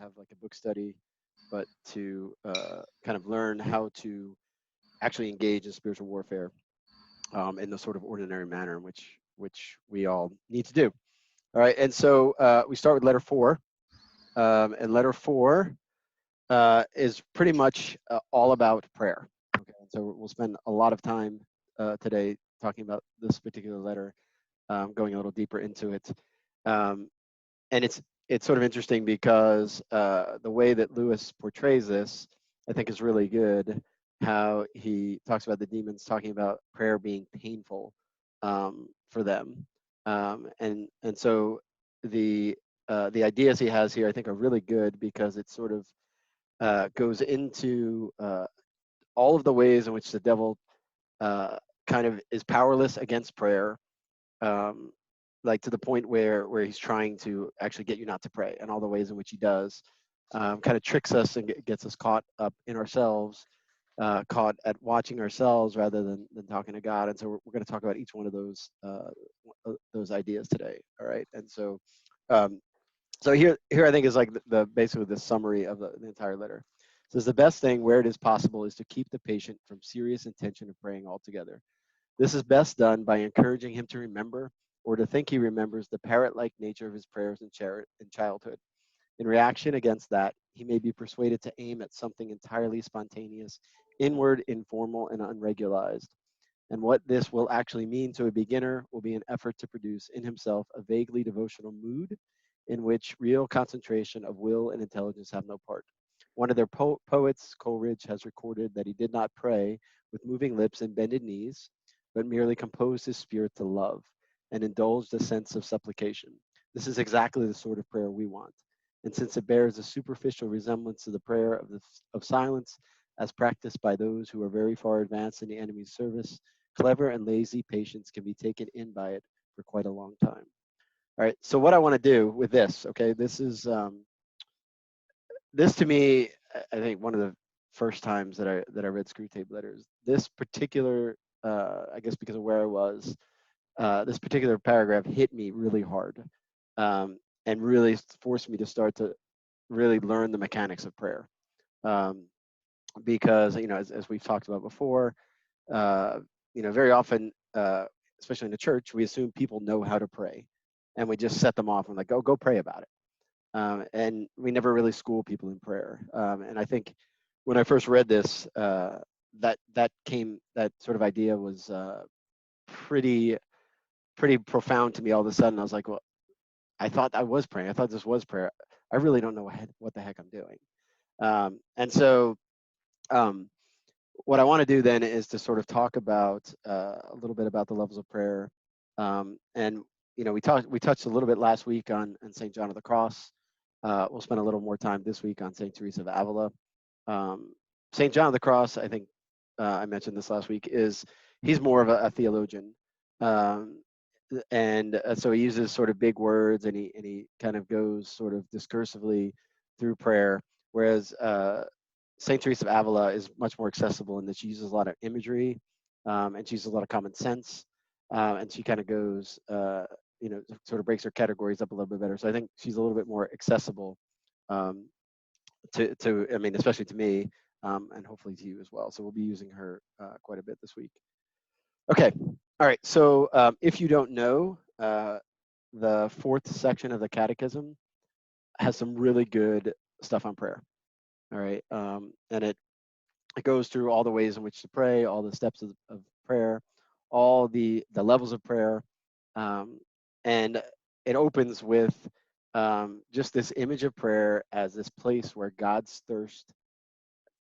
have like a book study, but to kind of learn how to actually engage in spiritual warfare in the sort of ordinary manner in which we all need to do. All right, and so we start with letter 4, and letter 4 is pretty much all about prayer. Okay, and so we'll spend a lot of time today talking about this particular letter, going a little deeper into it, and it's sort of interesting because the way that Lewis portrays this, I think, is really good. How he talks about the demons talking about prayer being painful for them, and so the ideas he has here, I think, are really good because it sort of goes into all of the ways in which the devil kind of is powerless against prayer, um, like to the point where he's trying to actually get you not to pray, and all the ways in which he does, kind of tricks us and gets us caught up in ourselves, caught at watching ourselves rather than talking to God. And so we're going to talk about each one of those ideas today. All right, and so um, so here I think is like the basically the summary of the entire letter. It says the best thing where it is possible is to keep the patient from serious intention of praying altogether. This is best done by encouraging him to remember, or to think he remembers, the parrot-like nature of his prayers in childhood. In reaction against that, he may be persuaded to aim at something entirely spontaneous, inward, informal, and unregularized. And what this will actually mean to a beginner will be an effort to produce in himself a vaguely devotional mood in which real concentration of will and intelligence have no part. One of their poets, Coleridge, has recorded that he did not pray with moving lips and bended knees, but merely composed his spirit to love and indulged a sense of supplication. This is exactly the sort of prayer we want. And since it bears a superficial resemblance to the prayer of silence as practiced by those who are very far advanced in the enemy's service, clever and lazy patients can be taken in by it for quite a long time. All right, so what I want to do with this, okay, this is this to me, I think one of the first times that I read Screwtape letters. This particular, I guess because of where I was, this particular paragraph hit me really hard, and really forced me to start to really learn the mechanics of prayer, um, because as we've talked about before, uh, very often, especially in the church, we assume people know how to pray, and we just set them off and like go pray about it. And we never really school people in prayer. And I think when I first read this, that sort of idea was pretty pretty profound to me. All of a sudden, I was like, well, I thought I was praying. I thought this was prayer. I really don't know what the heck I'm doing. And so, um, what I want to do then is to sort of talk about a little bit about the levels of prayer. And we touched a little bit last week on St. John of the Cross. We'll spend a little more time this week on St. Teresa of Avila. St. John of the Cross, I think I mentioned this last week, he's more of a theologian. Um, and so he uses sort of big words, and he kind of goes sort of discursively through prayer, whereas St. Teresa of Avila is much more accessible in that she uses a lot of imagery, and she uses a lot of common sense, and she kind of goes, sort of breaks her categories up a little bit better. So I think she's a little bit more accessible, um, I mean, especially to me, and hopefully to you as well. So we'll be using her quite a bit this week. Okay, all right. So if you don't know, the fourth section of the Catechism has some really good stuff on prayer. All right, and it goes through all the ways in which to pray, all the steps of prayer, all the levels of prayer, and it opens with just this image of prayer as this place where God's thirst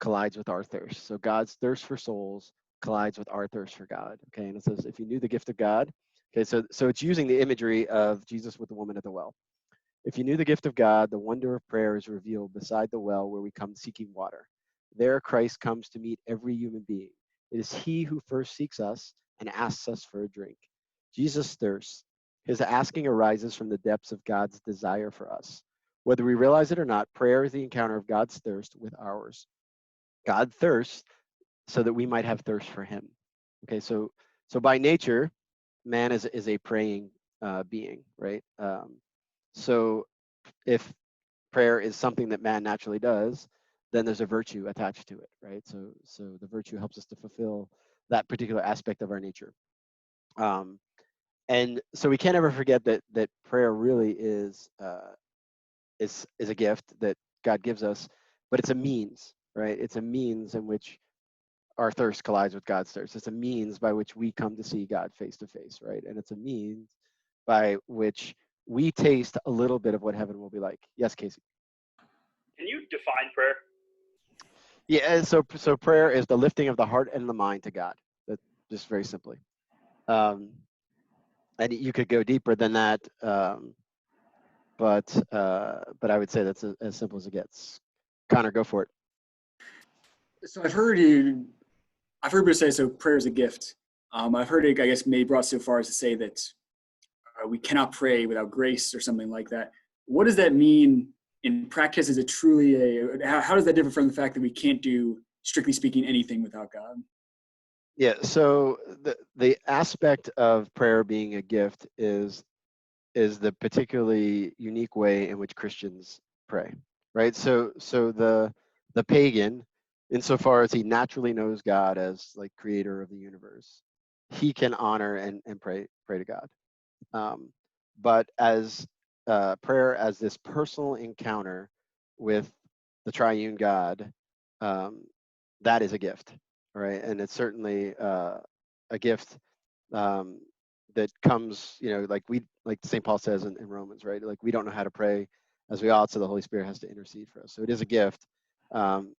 collides with our thirst. So God's thirst for souls collides with our thirst for God. Okay, and it says, if you knew the gift of God, okay, so it's using the imagery of Jesus with the woman at the well. If you knew the gift of God, the wonder of prayer is revealed beside the well where we come seeking water. There Christ comes to meet every human being. It is he who first seeks us and asks us for a drink. Jesus thirsts. His asking arises from the depths of God's desire for us. Whether we realize it or not, prayer is the encounter of God's thirst with ours. God thirsts so that we might have thirst for him. Okay, so by nature, man is a praying being, right? So if prayer is something that man naturally does, then there's a virtue attached to it, right? So the virtue helps us to fulfill that particular aspect of our nature. And so we can't ever forget that prayer really is a gift that God gives us, but it's a means, right? It's a means in which our thirst collides with God's thirst. It's a means by which we come to see God face to face, right? And it's a means by which we taste a little bit of what heaven will be like. Yes, Casey. Can you define prayer? Yeah, so prayer is the lifting of the heart and the mind to God. That just very simply. And you could go deeper than that, but I would say that's as simple as it gets. Connor, go for it. So I've heard people say, so prayer is a gift. I've heard it, I guess, maybe brought so far as to say that we cannot pray without grace or something like that. What does that mean in practice? Is it truly how does that differ from the fact that we can't do, strictly speaking, anything without God? Yeah, so the aspect of prayer being a gift is the particularly unique way in which Christians pray, right? So the pagan, insofar as he naturally knows God as like creator of the universe, he can honor and pray to God. But as prayer as this personal encounter with the triune God, that is a gift, right? And it's certainly a gift that comes, like St. Paul says in Romans, right? Like we don't know how to pray as we ought, so the Holy Spirit has to intercede for us. So it is a gift, and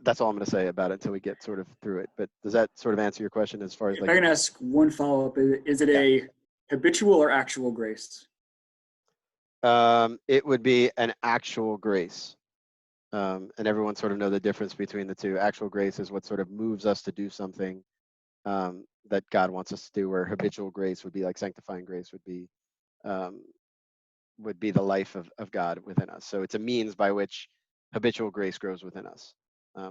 that's all I'm going to say about it until we get sort of through it. But does that sort of answer your question as far as if I can ask one follow-up, is it a habitual or actual grace? It would be an actual grace. And everyone sort of know the difference between the two. Actual grace is what sort of moves us to do something that God wants us to do, where habitual grace would be like sanctifying grace would be the life of God within us. So it's a means by which habitual grace grows within us.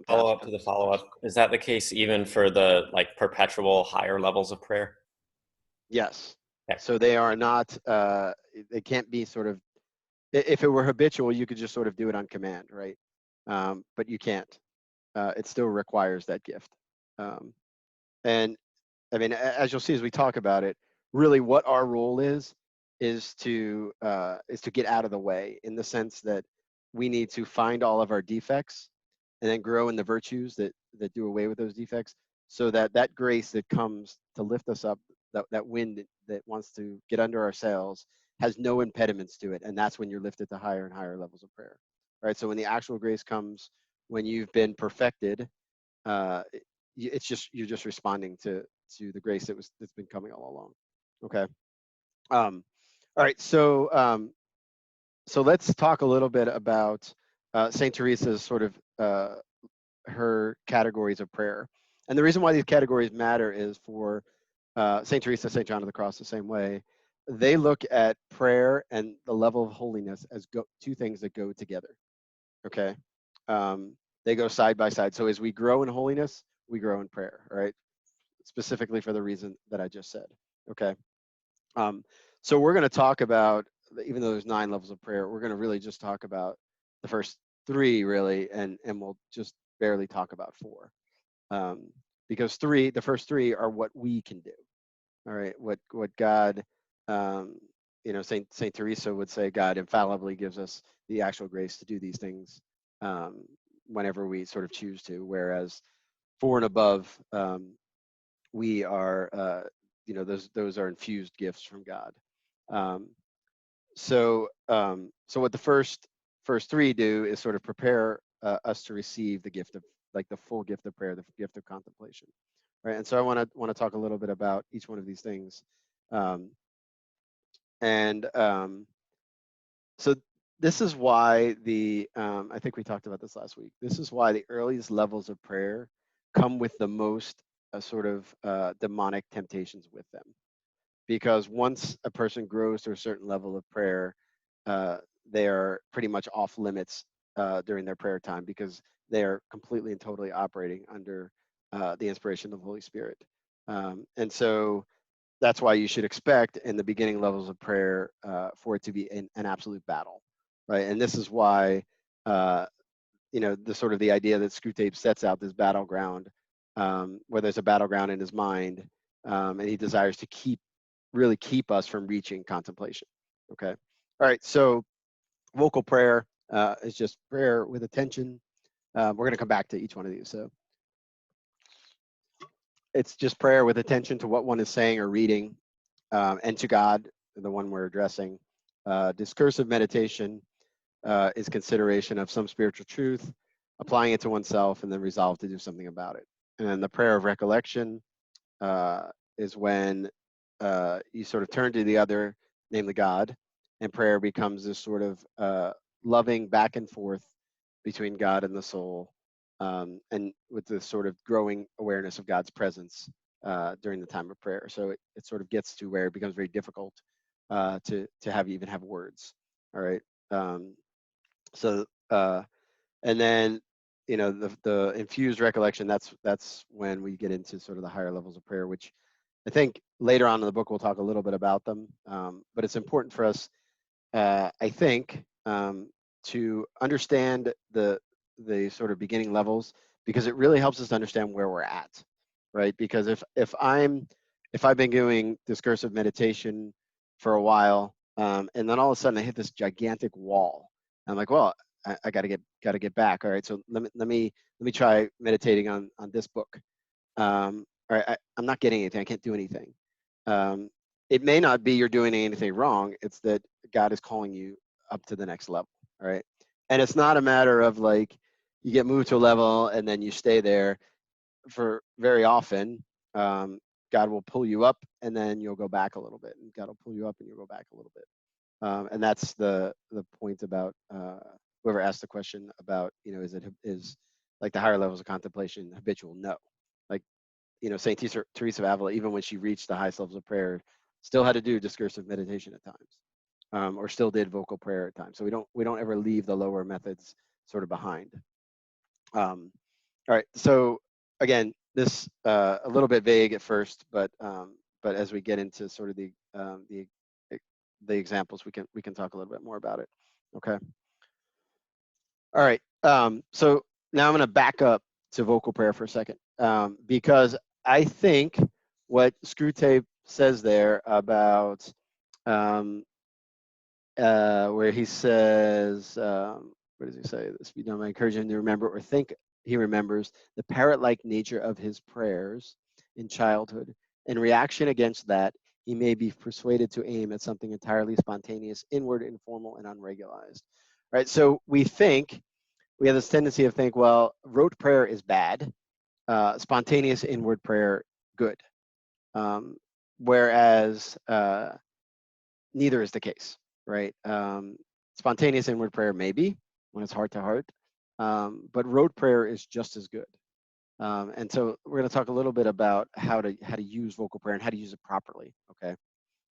Follow up to the follow-up. Is that the case even for the like perpetual higher levels of prayer? Yes. Okay. So they are not, they can't be sort of, if it were habitual, you could just sort of do it on command, right? But you can't. It still requires that gift. And I mean, as you'll see as we talk about it, really what our role is to get out of the way, in the sense that we need to find all of our defects and then grow in the virtues that do away with those defects, so that grace that comes to lift us up, that wind that wants to get under our sails, has no impediments to it. And that's when you're lifted to higher and higher levels of prayer, right? So when the actual grace comes, when you've been perfected, it's just, you're just responding to the grace that's been coming all along. Okay. All right. So let's talk a little bit about Saint Teresa's sort of her categories of prayer. And the reason why these categories matter is for Saint Teresa, Saint John of the Cross, the same way. They look at prayer and the level of holiness as two things that go together. Okay. They go side by side. So as we grow in holiness, we grow in prayer, right? Specifically for the reason that I just said. Okay. So we're going to talk about, even though there's 9 levels of prayer, we're going to really just talk about the first 3, really, and we'll just barely talk about 4, because the first 3 are what we can do. All right, what God, Saint Teresa would say, God infallibly gives us the actual grace to do these things whenever we sort of choose to. Whereas 4 and above, we are, those are infused gifts from God. So what the first 3 do is sort of prepare us to receive the gift of, like, the full gift of prayer, the gift of contemplation, right? And so I want to talk a little bit about each one of these things, so this is why I think we talked about this last week. This is why the earliest levels of prayer come with the most sort of demonic temptations with them. Because once a person grows to a certain level of prayer, they are pretty much off limits during their prayer time, because they are completely and totally operating under the inspiration of the Holy Spirit. And so that's why you should expect in the beginning levels of prayer for it to be an absolute battle, right? And this is why, the sort of the idea that Screwtape sets out this battleground, where there's a battleground in his mind, and he desires to really keep us from reaching contemplation. Okay. All right. So vocal prayer is just prayer with attention. We're going to come back to each one of these. So it's just prayer with attention to what one is saying or reading, and to God, the one we're addressing. Discursive meditation is consideration of some spiritual truth, applying it to oneself, and then resolve to do something about it. And then the prayer of recollection is when you sort of turn to the other, namely God, and prayer becomes this sort of loving back and forth between God and the soul, and with this sort of growing awareness of God's presence during the time of prayer. So it sort of gets to where it becomes very difficult to even have words. All right. So and then the infused recollection, that's when we get into sort of the higher levels of prayer, which I think later on in the book we'll talk a little bit about them, but it's important for us, I think, to understand the sort of beginning levels, because it really helps us to understand where we're at, right? Because if I've been doing discursive meditation for a while, and then all of a sudden I hit this gigantic wall, I'm like, well, I got to get back. All right, so let me try meditating on this book. All right, I'm not getting anything. I can't do anything. It may not be you're doing anything wrong. It's that God is calling you up to the next level. All right, and it's not a matter of like you get moved to a level and then you stay there for very often. God will pull you up and then you'll go back a little bit, and God will pull you up and you'll go back a little bit. And that's the point about whoever asked the question about, is like the higher levels of contemplation habitual? No. Like, Saint Teresa of Avila, even when she reached the highest levels of prayer, still had to do discursive meditation at times, or still did vocal prayer at times. So we don't ever leave the lower methods sort of behind. All right. So again, this a little bit vague at first, but as we get into sort of the examples, we can talk a little bit more about it. Okay. All right. So now I'm going to back up to vocal prayer for a second, because I think what Screwtape says there about where he says, what does he say? This be done. I encourage him to remember or think he remembers the parrot-like nature of his prayers in childhood. In reaction against that, he may be persuaded to aim at something entirely spontaneous, inward, informal, and unregularized. Right. So we have this tendency to think, well, rote prayer is bad, spontaneous inward prayer good, whereas neither is the case. Right. Spontaneous inward prayer maybe when it's heart to heart, but rote prayer is just as good. And so we're going to talk a little bit about how to use vocal prayer and how to use it properly. Okay.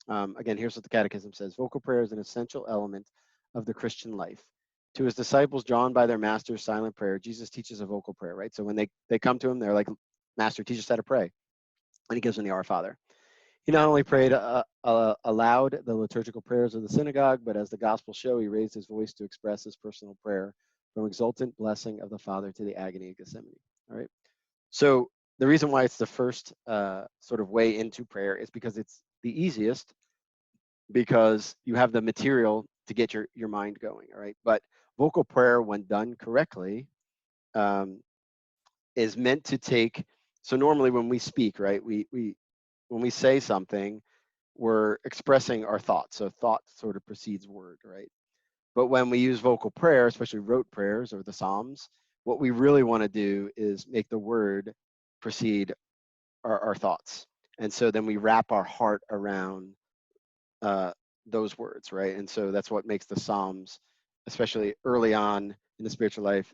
Again, here's what the Catechism says: vocal prayer is an essential element of the Christian life. To his disciples drawn by their master's silent prayer, Jesus teaches a vocal prayer. Right. So when they come to him, they're like, "Master, teach us how to pray," and he gives them the Our Father. He not only prayed aloud the liturgical prayers of the synagogue, but as the Gospels show, he raised his voice to express his personal prayer from exultant blessing of the Father to the agony of Gethsemane. All right. So the reason why it's the first sort of way into prayer is because it's the easiest, because you have the material to get your mind going. All right. But vocal prayer, when done correctly, is meant to take. So normally when we speak, right, when we say something, we're expressing our thoughts. So thought sort of precedes word, right? But when we use vocal prayer, especially rote prayers or the Psalms, what we really want to do is make the word precede our thoughts. And so then we wrap our heart around those words, right? And so that's what makes the Psalms, especially early on in the spiritual life,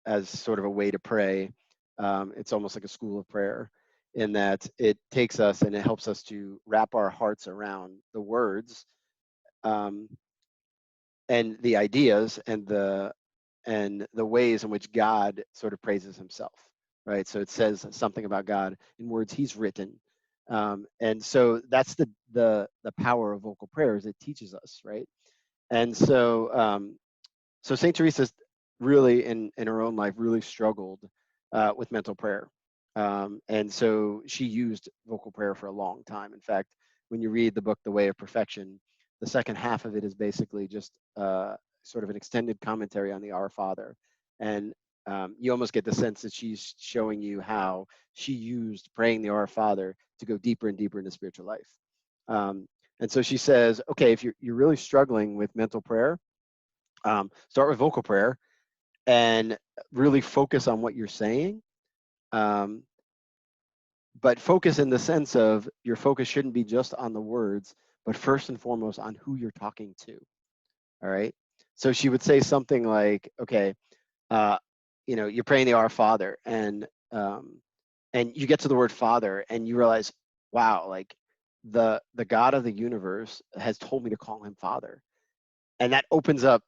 as sort of a way to pray. It's almost like a school of prayer, in that it takes us and it helps us to wrap our hearts around the words, and the ideas and the ways in which God sort of praises himself, right? So it says something about God in words he's written, And so that's the power of vocal prayers. It teaches us, right? And so so Saint Teresa really in her own life really struggled with mental prayer. And so she used vocal prayer for a long time. In fact, when you read the book The Way of Perfection, the second half of it is basically just sort of an extended commentary on the Our Father. And you almost get the sense that she's showing you how she used praying the Our Father to go deeper and deeper into spiritual life. And so she says, okay, if you're really struggling with mental prayer, start with vocal prayer and really focus on what you're saying. Um, but focus in the sense of your focus shouldn't be just on the words, but first and foremost on who you're talking to. All right. So she would say something like, okay, you're praying the Our Father, and you get to the word Father, and you realize, wow, like the God of the universe has told me to call him Father, and that opens up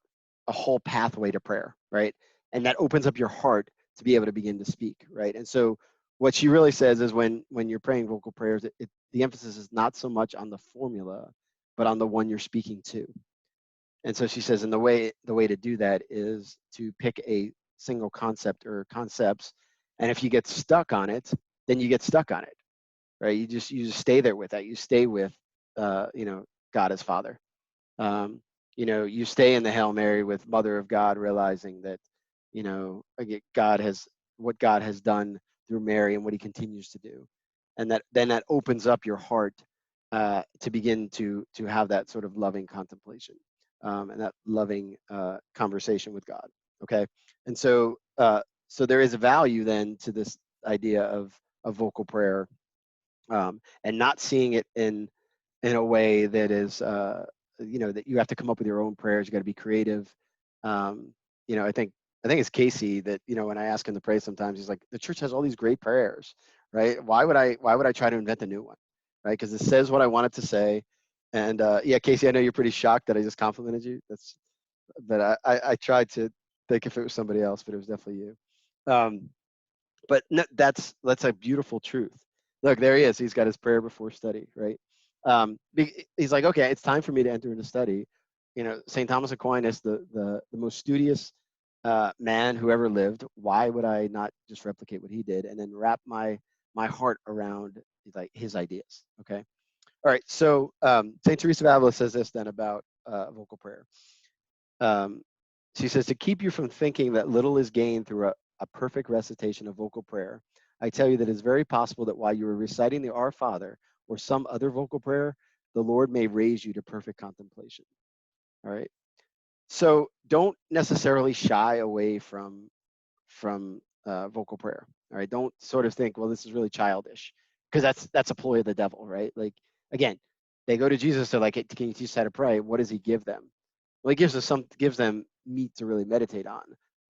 a whole pathway to prayer, right? And that opens up your heart to be able to begin to speak, right? And so what she really says is when you're praying vocal prayers, the emphasis is not so much on the formula, but on the one you're speaking to. And so she says, and the way to do that is to pick a single concept or concepts, and if you get stuck on it, then you get stuck on it, right? You just stay there with that. You stay with, God as Father. You stay in the Hail Mary with Mother of God, realizing that, God has done through Mary and what he continues to do. And that opens up your heart to begin to have that sort of loving contemplation and that loving conversation with God. Okay. And so there is a value then to this idea of vocal prayer, and not seeing it in a way that is that you have to come up with your own prayers. You got to be creative. I think it's Casey that, when I ask him to pray sometimes, he's like, the church has all these great prayers, right? Why would I try to invent a new one, right? Because it says what I want it to say. And yeah, Casey, I know you're pretty shocked that I just complimented you. But I tried to think if it was somebody else, but it was definitely you. But no, that's a beautiful truth. Look, there he is. He's got his prayer before study, right? He's like, okay, it's time for me to enter into study. St. Thomas Aquinas, the most studious man who ever lived. Why would I not just replicate what he did and then wrap my heart around like his ideas? Okay. All right. So St. Teresa of Avila says this then about vocal prayer. She says, to keep you from thinking that little is gained through a perfect recitation of vocal prayer, I tell you that it's very possible that while you are reciting the Our Father or some other vocal prayer, the Lord may raise you to perfect contemplation. All right. So don't necessarily shy away from vocal prayer. All right. Don't sort of think, well, this is really childish, because that's a ploy of the devil, right? Like, again, they go to Jesus, they're like, hey, can you teach us how to pray? What does he give them? Well, he gives them meat to really meditate on,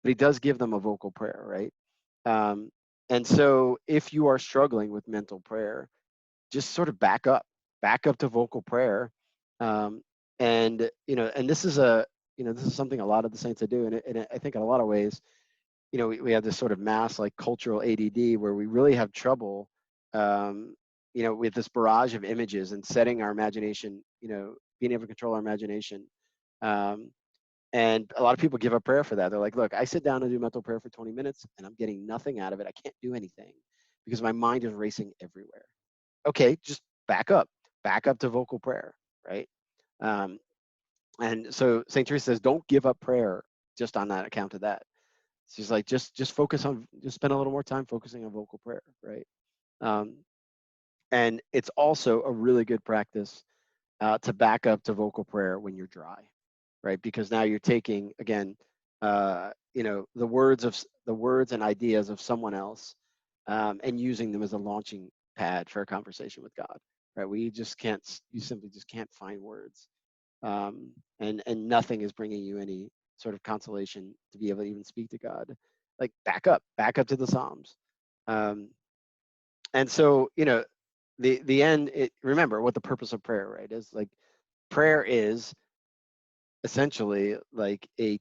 but he does give them a vocal prayer, right? And so if you are struggling with mental prayer, just sort of back up to vocal prayer. And this is something a lot of the saints do. And I think in a lot of ways, we have this sort of mass like cultural ADD where we really have trouble, with this barrage of images and setting our imagination, being able to control our imagination. And a lot of people give up prayer for that. They're like, look, I sit down and do mental prayer for 20 minutes and I'm getting nothing out of it. I can't do anything because my mind is racing everywhere. Okay, just back up to vocal prayer, right? And so St. Teresa says, don't give up prayer just on that account of that. She's like, just spend a little more time focusing on vocal prayer, right? And it's also a really good practice to back up to vocal prayer when you're dry, right? Because now you're taking, again, the words and ideas of someone else, and using them as a launching pad for a conversation with God, right? You simply just can't find words, and nothing is bringing you any sort of consolation to be able to even speak to God. Like back up to the Psalms, and so the end. Remember what the purpose of prayer, right? Is like prayer is essentially like a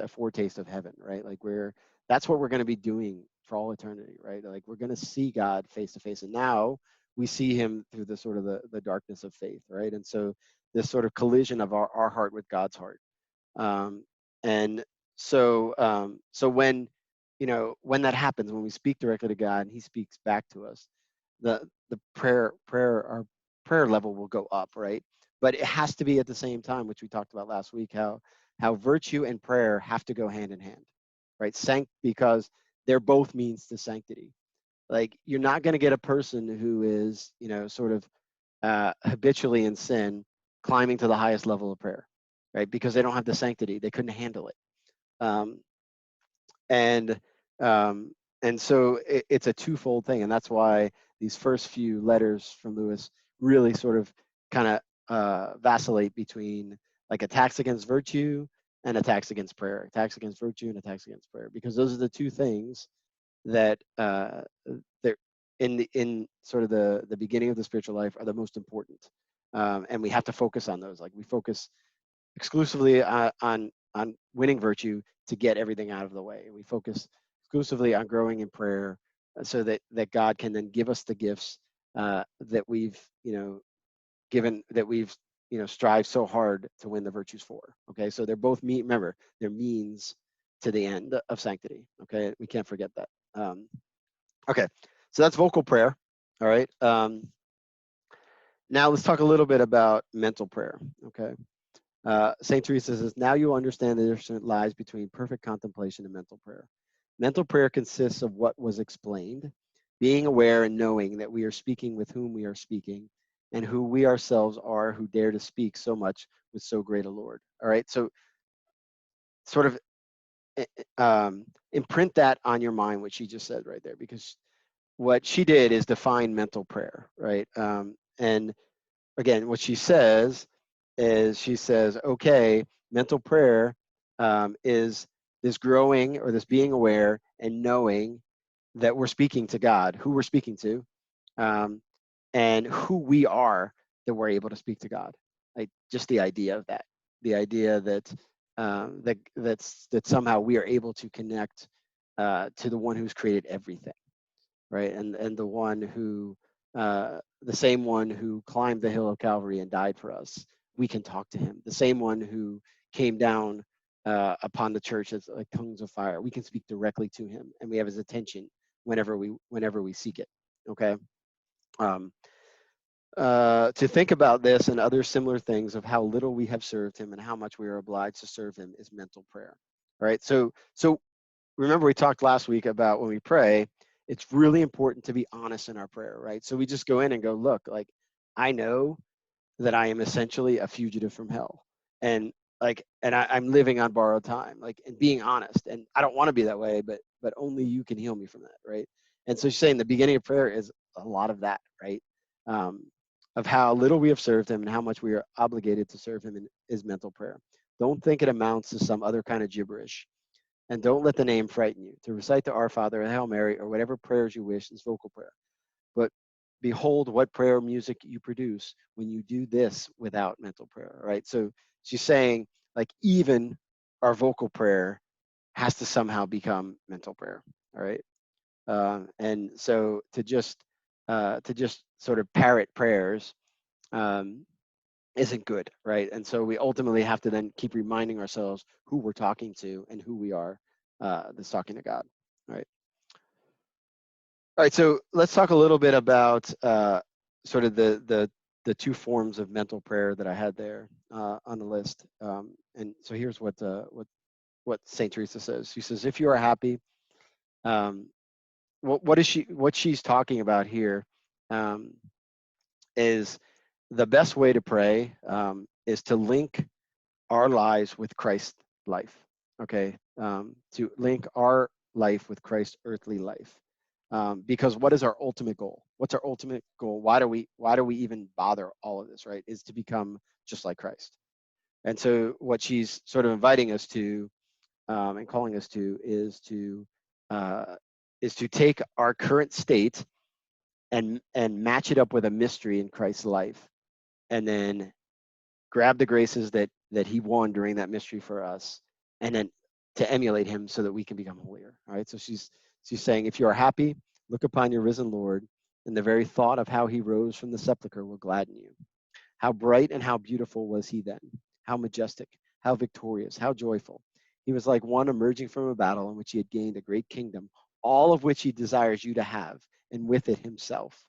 foretaste of heaven, right? Like that's what we're going to be doing for all eternity, right? Like we're going to see God face to face. And now we see him through the sort of the darkness of faith, right? And so this sort of collision of our heart with God's heart. And so when, when that happens, when we speak directly to God and he speaks back to us, the our prayer level will go up, right? But it has to be at the same time, which we talked about last week, how virtue and prayer have to go hand in hand, right? Because they're both means to sanctity. Like, you're not going to get a person who is, sort of habitually in sin climbing to the highest level of prayer, right? Because they don't have the sanctity. They couldn't handle it. Um, and um, and so it's a twofold thing. And that's why these first few letters from Lewis really sort of kind of vacillate between like attacks against virtue and attacks against prayer, attacks against virtue and attacks against prayer, because those are the two things that they're in sort of the beginning of the spiritual life are the most important. And we have to focus on those. Like, we focus exclusively on winning virtue to get everything out of the way. We focus exclusively on growing in prayer so that God can then give us the gifts that we've, given, that we've, strived so hard to win the virtues for. Okay, so they're both remember, they're means to the end of sanctity. Okay, we can't forget that. Okay, so that's vocal prayer. All right. Now let's talk a little bit about mental prayer. Okay. St. Teresa says, now you understand the difference that lies between perfect contemplation and mental prayer. Mental prayer consists of what was explained, being aware and knowing that we are speaking with whom we are speaking, and who we ourselves are who dare to speak so much with so great a Lord. All right, so sort of imprint that on your mind, what she just said right there, because what she did is define mental prayer, right? And again, what she says is, she says, okay, mental prayer is this growing, or this being aware and knowing that we're speaking to God, who we're speaking to, and who we are, that we're able to speak to God. Like, just the idea of that, the idea that that somehow we are able to connect to the one who's created everything, right? And the one who, the same one who climbed the hill of Calvary and died for us, we can talk to him. The same one who came down upon the church as like tongues of fire, we can speak directly to him, and we have his attention whenever we seek it. Okay. To think about this and other similar things of how little we have served him and how much we are obliged to serve him is mental prayer. All right. So remember, we talked last week about when we pray, it's really important to be honest in our prayer, right? So we just go in and go, look, like, I know that I am essentially a fugitive from hell, and I'm living on borrowed time, like, and being honest, and I don't want to be that way, but only you can heal me from that, right? And so she's saying the beginning of prayer is a lot of that, right? Of how little we have served him and how much we are obligated to serve him in is mental prayer. Don't think it amounts to some other kind of gibberish. And don't let the name frighten you. To recite the Our Father, or Hail Mary, or whatever prayers you wish is vocal prayer. But behold what prayer music you produce when you do this without mental prayer, right? So she's saying, like, even our vocal prayer has to somehow become mental prayer, all right? And so to just sort of parrot prayers isn't good, right? And so we ultimately have to then keep reminding ourselves who we're talking to and who we are that's talking to God, right? All right, so let's talk a little bit about sort of the two forms of mental prayer that I had there on the list. And so here's what Saint Teresa says. She says, if you are happy, what she's talking about here is the best way to pray is to link our lives with Christ's life. Okay, to link our life with Christ's earthly life. Because what is our ultimate goal? What's our ultimate goal? Why do we even bother all of this, right? Is to become just like Christ. And so what she's sort of inviting us to and calling us to is to take our current state and match it up with a mystery in Christ's life, and then grab the graces that he won during that mystery for us, and then to emulate him so that we can become holier. All right. So she's saying, if you are happy, look upon your risen Lord and the very thought of how he rose from the sepulchre will gladden you. How bright and how beautiful was he then, how majestic, how victorious, how joyful. He was like one emerging from a battle in which he had gained a great kingdom, all of which he desires you to have, and with it himself.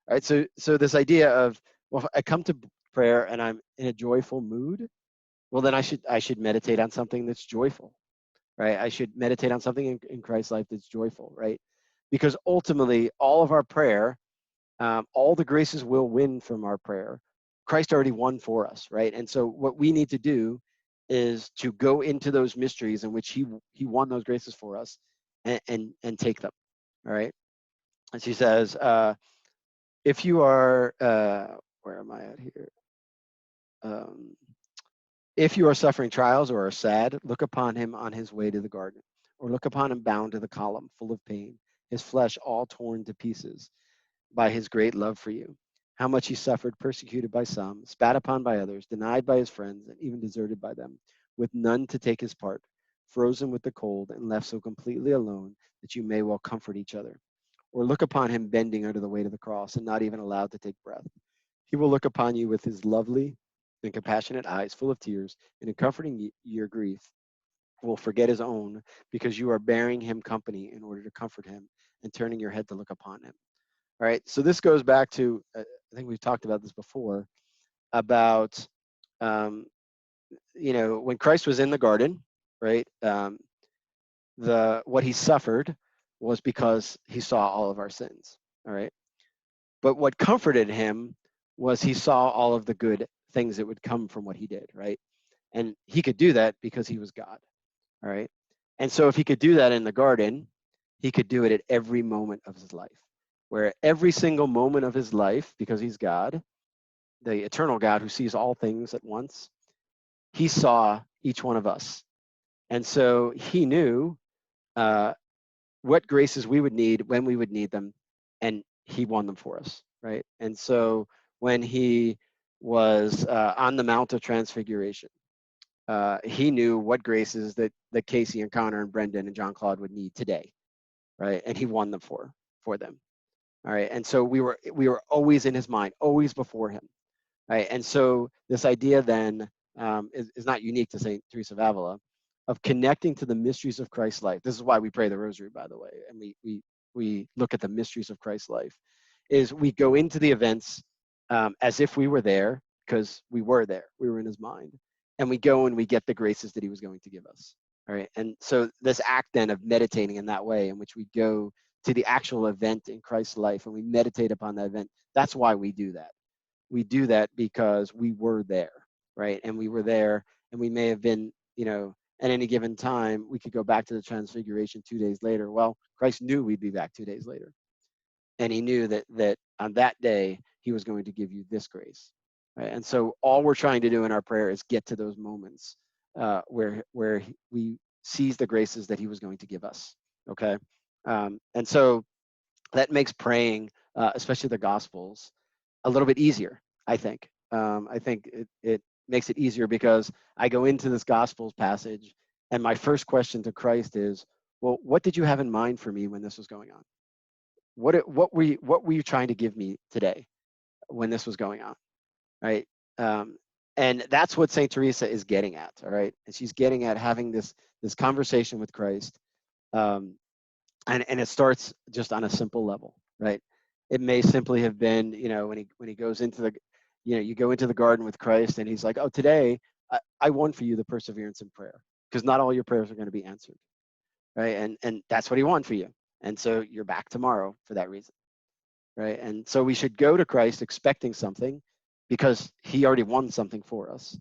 All right, so this idea of, well, if I come to prayer and I'm in a joyful mood, well, then I should meditate on something that's joyful, right? I should meditate on something in Christ's life that's joyful, right? Because ultimately, all of our prayer, all the graces we'll win from our prayer, Christ already won for us, right? And so what we need to do is to go into those mysteries in which he won those graces for us, and take them, all right? And she says, if you are, where am I at here? If you are suffering trials or are sad, look upon him on his way to the garden, or look upon him bound to the column, full of pain, his flesh all torn to pieces by his great love for you. How much he suffered, persecuted by some, spat upon by others, denied by his friends, and even deserted by them, with none to take his part, frozen with the cold, and left so completely alone that you may well comfort each other. Or look upon him bending under the weight of the cross and not even allowed to take breath. He will look upon you with his lovely and compassionate eyes full of tears, and in comforting your grief, will forget his own, because you are bearing him company in order to comfort him and turning your head to look upon him. All right, so this goes back to, I think we've talked about this before, about, when Christ was in the garden, right, what he suffered was because he saw all of our sins, all right? But what comforted him was he saw all of the good things that would come from what he did, right? And he could do that because he was God, all right? And so if he could do that in the garden, he could do it at every moment of his life, where every single moment of his life, because he's God, the eternal God who sees all things at once, he saw each one of us. And so he knew what graces we would need when we would need them, and he won them for us, right? And so when he was on the Mount of Transfiguration, he knew what graces that Casey and Connor and Brendan and John Claude would need today, right? And he won them for them, all right? And so we were always in his mind, always before him, right? And so this idea then is not unique to St. Teresa of Avila, of connecting to the mysteries of Christ's life. This is why we pray the Rosary, by the way, and we look at the mysteries of Christ's life. Is we go into the events as if we were there, because we were there, we were in his mind, and we go and we get the graces that he was going to give us. All right, and so this act then of meditating in that way, in which we go to the actual event in Christ's life and we meditate upon that event, that's why we do that. We do that because we were there, right? And we were there, and we may have been, at any given time, we could go back to the Transfiguration 2 days later. Well, Christ knew we'd be back 2 days later, and he knew that on that day he was going to give you this grace, right? And so all we're trying to do in our prayer is get to those moments where we seize the graces that he was going to give us. Okay, and so that makes praying, especially the Gospels, a little bit easier, I think. I think it makes it easier because I go into this Gospels passage, and my first question to Christ is, well, what did you have in mind for me when this was going on? What were you trying to give me today when this was going on, right? And that's what Saint Teresa is getting at, all right? And she's getting at having this conversation with Christ, and it starts just on a simple level, right? It may simply have been, when he goes into the, you go into the garden with Christ, and he's like, oh, today I won for you the perseverance in prayer, because not all your prayers are going to be answered, right? And that's what he won for you. And so you're back tomorrow for that reason, right? And so we should go to Christ expecting something, because he already won something for us,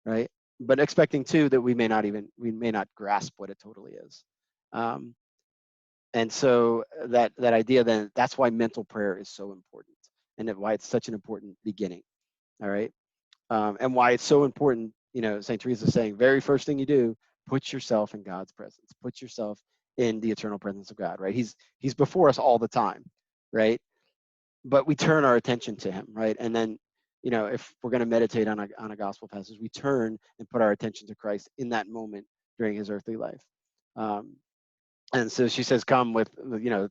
right? But expecting too that we may not grasp what it totally is. And so that idea, then, that's why mental prayer is so important, and why it's such an important beginning, all right? And why it's so important, St. Teresa is saying, very first thing you do, put yourself in God's presence, put yourself in the eternal presence of God, right? He's before us all the time, right? But we turn our attention to him, right? And then, if we're going to meditate on a gospel passage, we turn and put our attention to Christ in that moment during his earthly life. And so she says, come with,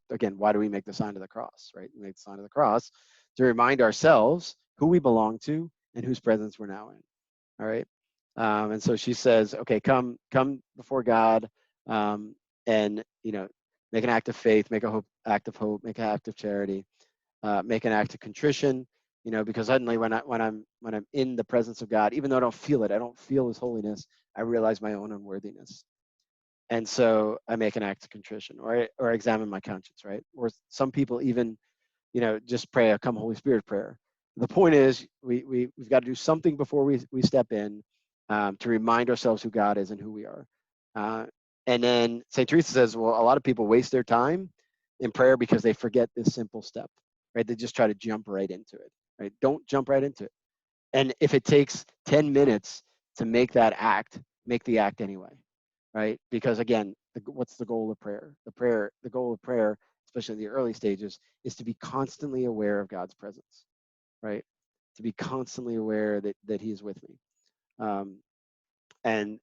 again, why do we make the sign of the cross, right? We make the sign of the cross to remind ourselves who we belong to and whose presence we're now in. All right. And so she says, okay, come before God, and, make an act of faith, make a act of hope, make an act of charity, make an act of contrition, because suddenly when I'm in the presence of God, even though I don't feel his holiness, I realize my own unworthiness. And so I make an act of contrition, or examine my conscience, right? Or some people even, just pray a come Holy Spirit prayer. The point is we've got to do something before we step in, to remind ourselves who God is and who we are. And then St. Teresa says, well, a lot of people waste their time in prayer because they forget this simple step, right? They just try to jump right into it, right? Don't jump right into it. And if it takes 10 minutes to make that act, make the act anyway, right? Because again, what's the goal of prayer? The goal of prayer, especially in the early stages, is to be constantly aware of God's presence, right? To be constantly aware that he is with me. And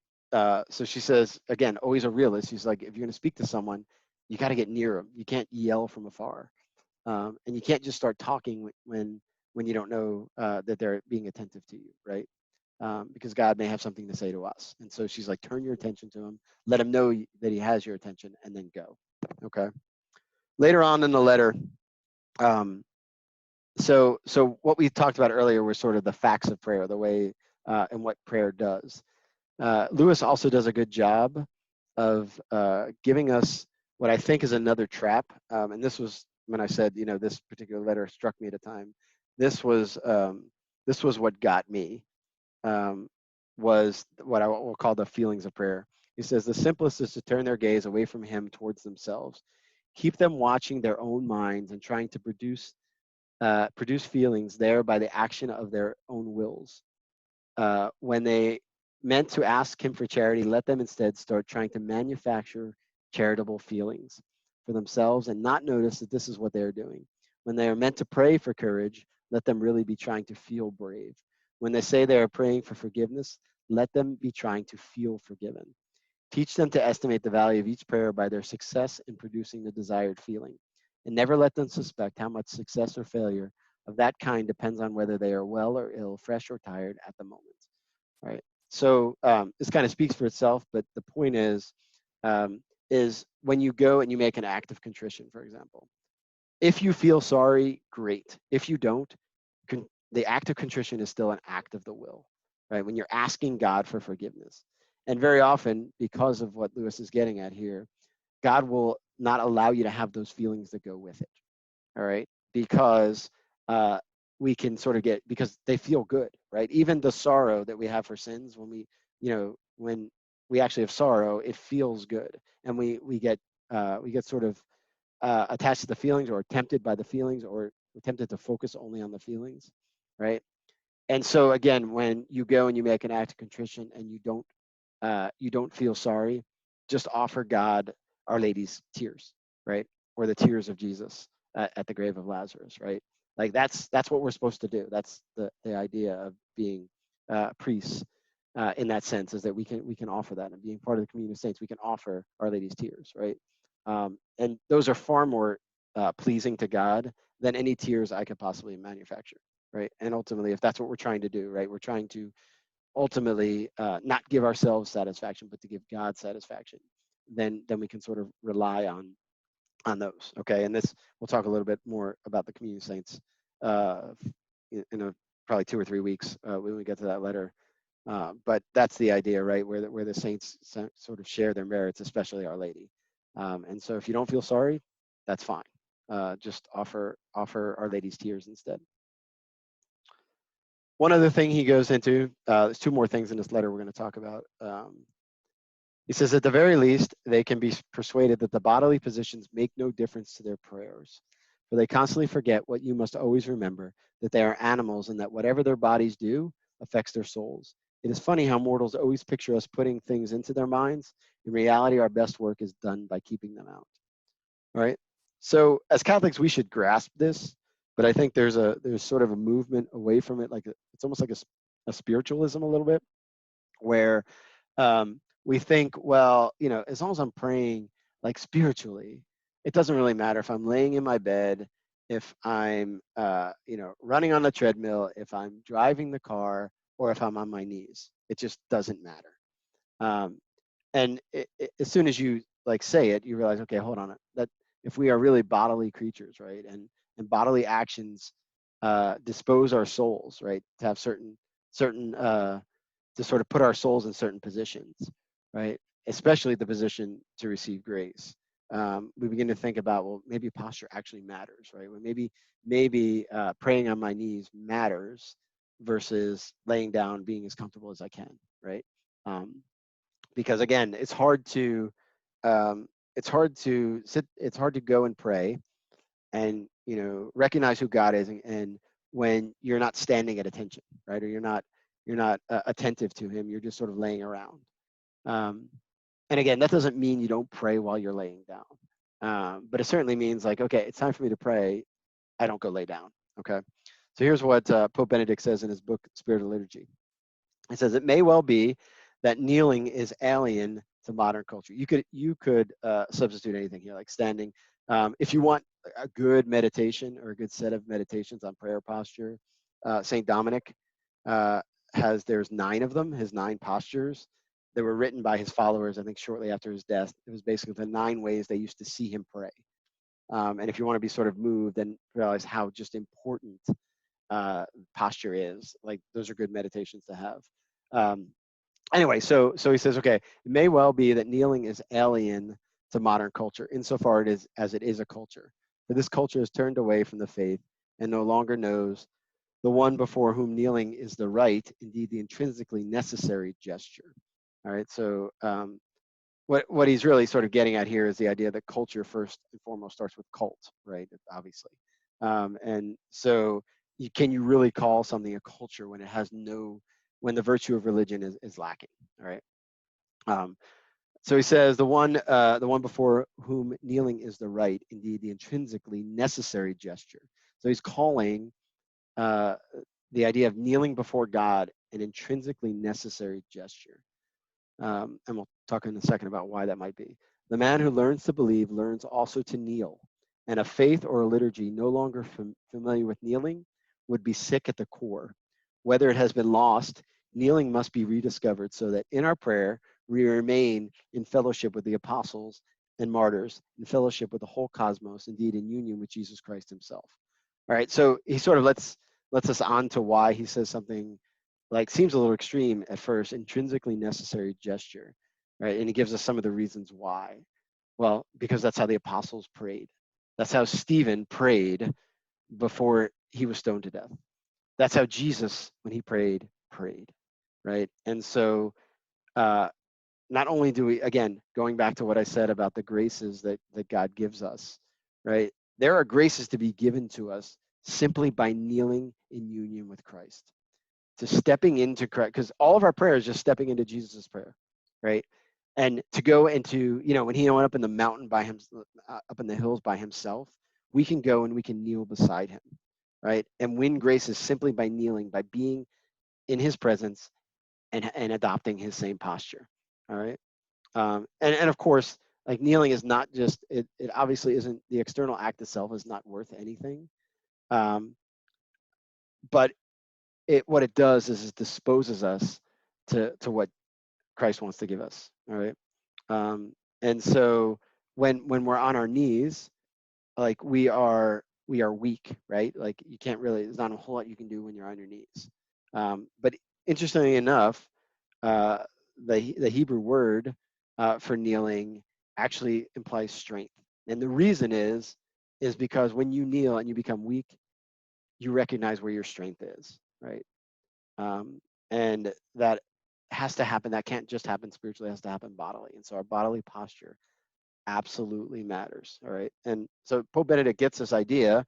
so she says, again, always a realist. She's like, if you're going to speak to someone, you got to get near them. You can't yell from afar. And you can't just start talking when you don't know that they're being attentive to you, right? Because God may have something to say to us. And so she's like, turn your attention to him, let him know that he has your attention, and then go. Okay. Later on in the letter, so what we talked about earlier was sort of the facts of prayer, the way and what prayer does. Lewis also does a good job of giving us what I think is another trap. And this was when I said, this particular letter struck me at a time. This was what got me. Was what I will call the feelings of prayer. He says the simplest is to turn their gaze away from him towards themselves. Keep them watching their own minds and trying to produce feelings there by the action of their own wills. When they meant to ask him for charity, let them instead start trying to manufacture charitable feelings for themselves and not notice that this is what they're doing. When they are meant to pray for courage, let them really be trying to feel brave. When they say they are praying for forgiveness, let them be trying to feel forgiven. Teach them to estimate the value of each prayer by their success in producing the desired feeling. And never let them suspect how much success or failure of that kind depends on whether they are well or ill, fresh or tired at the moment. Right. So this kind of speaks for itself, but the point is when you go and you make an act of contrition, for example, if you feel sorry, great. If you don't, the act of contrition is still an act of the will, right? When you're asking God for forgiveness. And very often, because of what Lewis is getting at here, God will not allow you to have those feelings that go with it, all right? Because we can sort of because they feel good, right? Even the sorrow that we have for sins, when we actually have sorrow, it feels good. And we get sort of attached to the feelings or tempted by the feelings or tempted to focus only on the feelings, right? And so again, when you go and you make an act of contrition and you don't feel sorry, just offer God Our Lady's tears, right? Or the tears of Jesus at the grave of Lazarus, right? Like that's what we're supposed to do. That's the idea of being priests in that sense, is that we can offer that, and being part of the communion of saints, we can offer Our Lady's tears, right? And those are far more pleasing to God than any tears I could possibly manufacture, right? And ultimately, if that's what we're trying to do, right, we're trying to ultimately not give ourselves satisfaction, but to give God satisfaction, then we can sort of rely on those. Okay, and this we'll talk a little bit more about the communion of saints in probably 2 or 3 weeks when we get to that letter. But that's the idea, right? Where the saints sort of share their merits, especially Our Lady. And so if you don't feel sorry, that's fine. Just offer Our Lady's tears instead. One other thing he goes into, there's 2 more things in this letter we're going to talk about. He says, at the very least, they can be persuaded that the bodily positions make no difference to their prayers, for they constantly forget what you must always remember, that they are animals and that whatever their bodies do affects their souls. It is funny how mortals always picture us putting things into their minds. In reality, our best work is done by keeping them out. All right. So as Catholics, we should grasp this, but I think there's sort of a movement away from it. Like it's almost like a spiritualism a little bit, where we think, well, as long as I'm praying, like spiritually, it doesn't really matter if I'm laying in my bed, if I'm running on the treadmill, if I'm driving the car, or if I'm on my knees. It just doesn't matter. And as soon as you like say it, you realize, okay, hold on, that if we are really bodily creatures, right, and bodily actions dispose our souls, right, to have certain to sort of put our souls in certain positions, right, especially the position to receive grace. We begin to think about, well, maybe posture actually matters, right? Well, maybe praying on my knees matters versus laying down, being as comfortable as I can, right? Because again, it's hard to sit, it's hard to go and pray and recognize who God is, and when you're not standing at attention, right, or you're not attentive to Him, you're just sort of laying around. And again, that doesn't mean you don't pray while you're laying down, but it certainly means like, okay, it's time for me to pray. I don't go lay down. Okay, so here's what Pope Benedict says in his book Spirit of Liturgy. It says, it may well be that kneeling is alien to modern culture. You could substitute anything here, like standing. If you want a good meditation or a good set of meditations on prayer posture, Saint Dominic there's 9 of them, his 9 postures that were written by his followers, I think shortly after his death. It was basically the 9 ways they used to see him pray. And if you want to be sort of moved and realize how just important posture is, like those are good meditations to have. Anyway, so he says, okay, it may well be that kneeling is alien to modern culture insofar as it is a culture. For this culture is turned away from the faith and no longer knows the one before whom kneeling is the right, indeed the intrinsically necessary gesture. All right, so what he's really sort of getting at here is the idea that culture first and foremost starts with cult, right? Obviously, and so can you really call something a culture when it has when the virtue of religion is lacking? All right. So he says the one before whom kneeling is the right, indeed the intrinsically necessary gesture. So he's calling the idea of kneeling before God an intrinsically necessary gesture. And we'll talk in a second about why that might be. The man who learns to believe learns also to kneel, and a faith or a liturgy no longer familiar with kneeling would be sick at the core. Whether it has been lost, kneeling must be rediscovered so that in our prayer we remain in fellowship with the apostles and martyrs, in fellowship with the whole cosmos, indeed in union with Jesus Christ himself. All right, so he sort of lets us on to why he says something like seems a little extreme at first, intrinsically necessary gesture, right? And he gives us some of the reasons why. Well, because that's how the apostles prayed. That's how Stephen prayed before he was stoned to death. That's how Jesus, when he prayed, right? And so not only do we, again, going back to what I said about the graces that God gives us, right? There are graces to be given to us simply by kneeling in union with Christ, to stepping into Christ, because all of our prayer is just stepping into Jesus's prayer, right? And to go into, when he went up in the mountain by himself, up in the hills by himself, we can go and we can kneel beside him, right? And win graces simply by kneeling, by being in his presence and adopting his same posture, all right? And of course, like kneeling is not just, it obviously isn't, the external act itself is not worth anything. But what it does is it disposes us to what Christ wants to give us. All right. And so when we're on our knees, like we are weak, right? Like you can't really, there's not a whole lot you can do when you're on your knees. But interestingly enough, the Hebrew word for kneeling actually implies strength. And the reason is because when you kneel and you become weak, you recognize where your strength is, right? And that has to happen. That can't just happen spiritually, it has to happen bodily. And so our bodily posture absolutely matters, all right? And so Pope Benedict gets this idea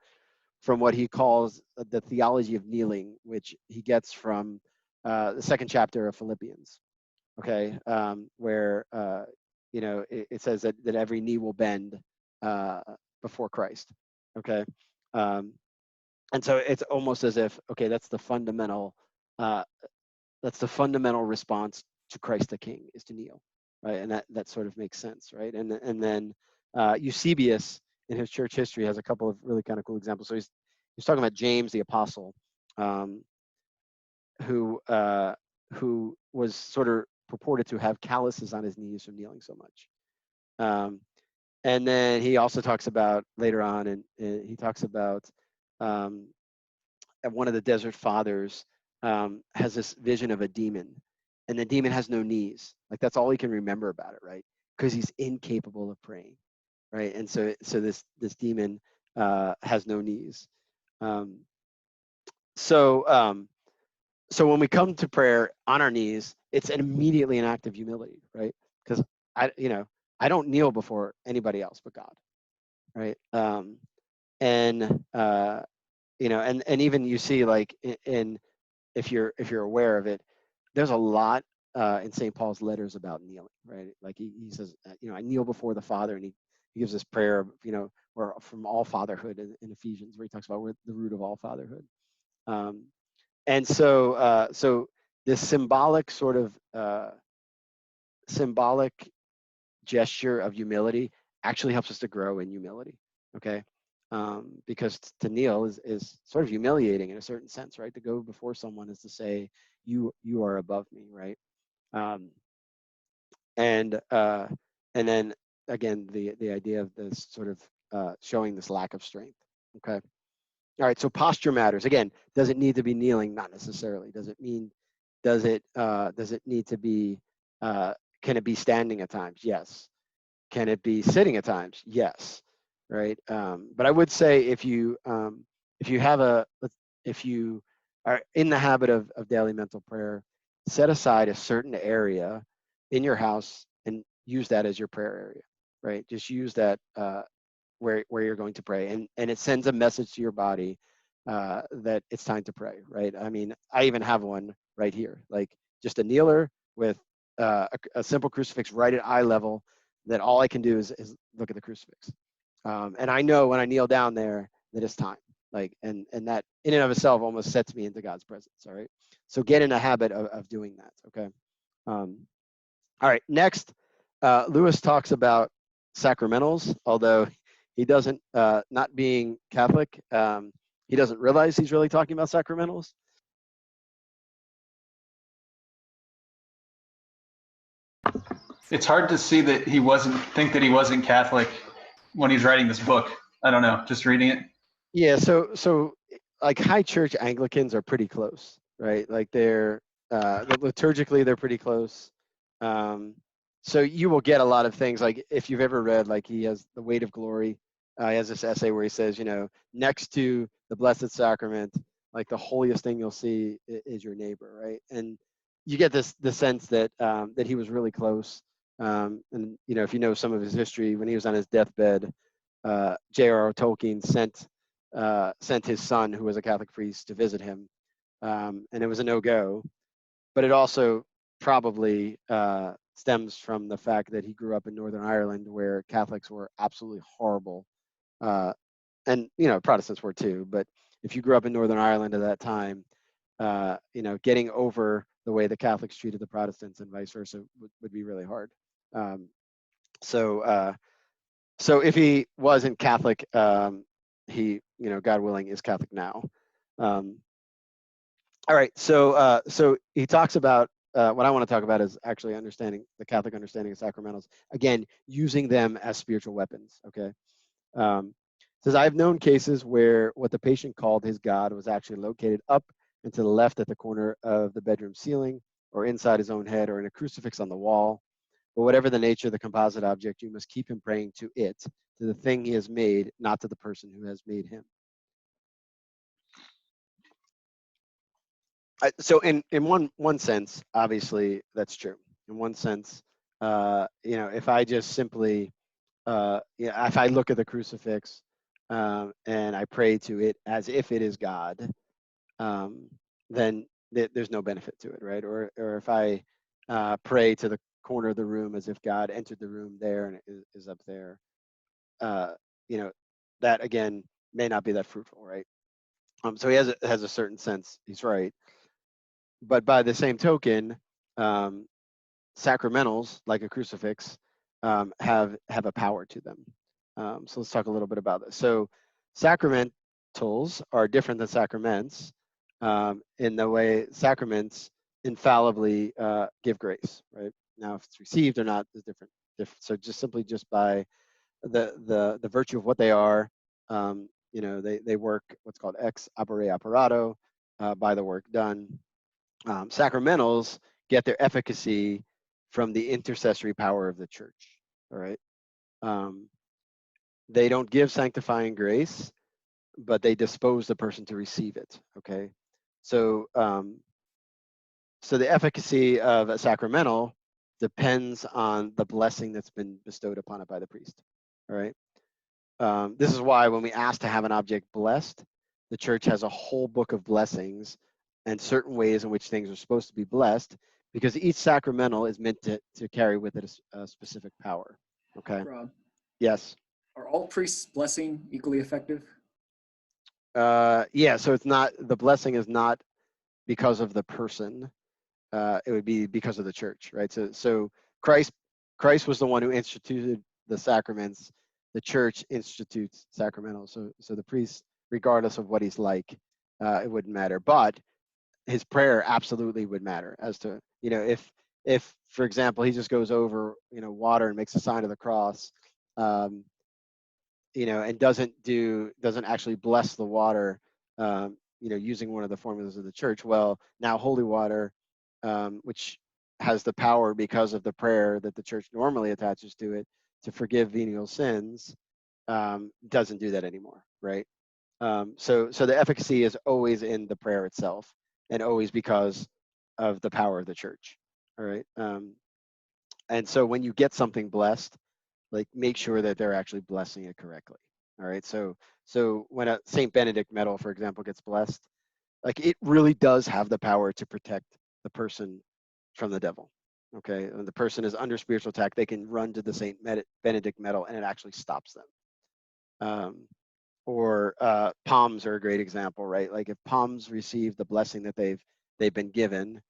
from what he calls the theology of kneeling, which he gets from the 2nd chapter of Philippians, okay? Where, it says that every knee will bend before Christ, okay? And so it's almost as if, okay, that's the fundamental response to Christ the King, is to kneel, right? And that sort of makes sense, right? And then Eusebius in his church history has a couple of really kind of cool examples. So he's talking about James the apostle, who was sort of purported to have calluses on his knees from kneeling so much. And then he also talks about later on, and he talks about one of the desert fathers has this vision of a demon, and the demon has no knees. Like that's all he can remember about it, right? Because he's incapable of praying, right? And so this demon has no knees. So when we come to prayer on our knees, it's immediately an act of humility, right? Because I don't kneel before anybody else but God, right? And even you see, like, in if you're aware of it, there's a lot in St. Paul's letters about kneeling, right? Like he says, I kneel before the Father, and he gives this prayer, or from all fatherhood in Ephesians, where he talks about we're the root of all fatherhood. And so this symbolic gesture of humility actually helps us to grow in humility, okay? Because to kneel is sort of humiliating in a certain sense, right? To go before someone is to say, you are above me, right? And then again, the idea of this sort of showing this lack of strength, okay? All right, so posture matters. Again, does it need to be kneeling? Not necessarily. Does it need to be, can it be standing at times? Yes. Can it be sitting at times? Yes. Right. But I would say if you are in the habit of daily mental prayer, set aside a certain area in your house and use that as your prayer area, right? Just use that where you're going to pray, and it sends a message to your body that it's time to pray, right? I mean, I even have one right here, like just a kneeler with a simple crucifix right at eye level, that all I can do is look at the crucifix. And I know when I kneel down there that it's time, like, and that in and of itself almost sets me into God's presence. All right. So get in a habit of doing that. Okay. All right. Next, Lewis talks about sacramentals, although he doesn't, not being Catholic, he doesn't realize he's really talking about sacramentals. It's hard to see that he wasn't Catholic when he's writing this book. I don't know, just reading it. Yeah, so like high church Anglicans are pretty close, right? Like they're liturgically they're pretty close. So you will get a lot of things, like if you've ever read, like he has The Weight of Glory. He has this essay where he says, next to the Blessed Sacrament, like the holiest thing you'll see is your neighbor, right? And you get the sense that that he was really close. And if you know some of his history, when he was on his deathbed, J.R.R. Tolkien sent his son, who was a Catholic priest, to visit him, and it was a no-go. But it also probably stems from the fact that he grew up in Northern Ireland, where Catholics were absolutely horrible, and Protestants were too. But if you grew up in Northern Ireland at that time, getting over the way the Catholics treated the Protestants and vice versa would be really hard. So if he wasn't Catholic, he, God willing, is Catholic now. All right, so he talks about what I want to talk about is actually understanding the Catholic understanding of sacramentals. Again, using them as spiritual weapons. Okay. Says, I've known cases where what the patient called his God was actually located up and to the left at the corner of the bedroom ceiling, or inside his own head, or in a crucifix on the wall. But whatever the nature of the composite object, you must keep him praying to it, to the thing he has made, not to the person who has made him. So in one sense, obviously that's true. In one sense, if I just simply, if I look at the crucifix and I pray to it as if it is God, then there's no benefit to it, right? Or if I pray to the corner of the room as if God entered the room there and is up there, that again may not be that fruitful, right? So he has a certain sense. He's right. But by the same token, sacramentals, like a crucifix, have a power to them. So let's talk a little bit about this. So sacramentals are different than sacraments in the way sacraments infallibly give grace, right? Now, if it's received or not is different. So just simply just by the virtue of what they are, they work what's called ex opere operato, by the work done. Sacramentals get their efficacy from the intercessory power of the church. All right. They don't give sanctifying grace, but they dispose the person to receive it. Okay. So, so the efficacy of a sacramental depends on the blessing that's been bestowed upon it by the priest. All right. This is why when we ask to have an object blessed, the church has a whole book of blessings and certain ways in which things are supposed to be blessed, because each sacramental is meant to carry with it a specific power. Okay. Rob, Yes. are all priests' blessing equally effective? Yeah. So it's not, the blessing is not because of the person. It would be because of the church, right? So Christ was the one who instituted the sacraments. The church institutes sacramentals. So the priest, regardless of what he's like, it wouldn't matter. But his prayer absolutely would matter as to, if for example he just goes over water and makes a sign of the cross, um, and doesn't actually bless the water, using one of the formulas of the church. Well, now holy water, which has the power because of the prayer that the church normally attaches to it to forgive venial sins, doesn't do that anymore, right? So the efficacy is always in the prayer itself, and always because of the power of the church. All right. And so when you get something blessed, like make sure that they're actually blessing it correctly. All right. So when a Saint Benedict medal, for example, gets blessed, like it really does have the power to protect the person from the devil. Okay. When the person is under spiritual attack, they can run to the Saint Benedict medal and it actually stops them. Or palms are a great example, right? Like if palms receive the blessing that they've been given,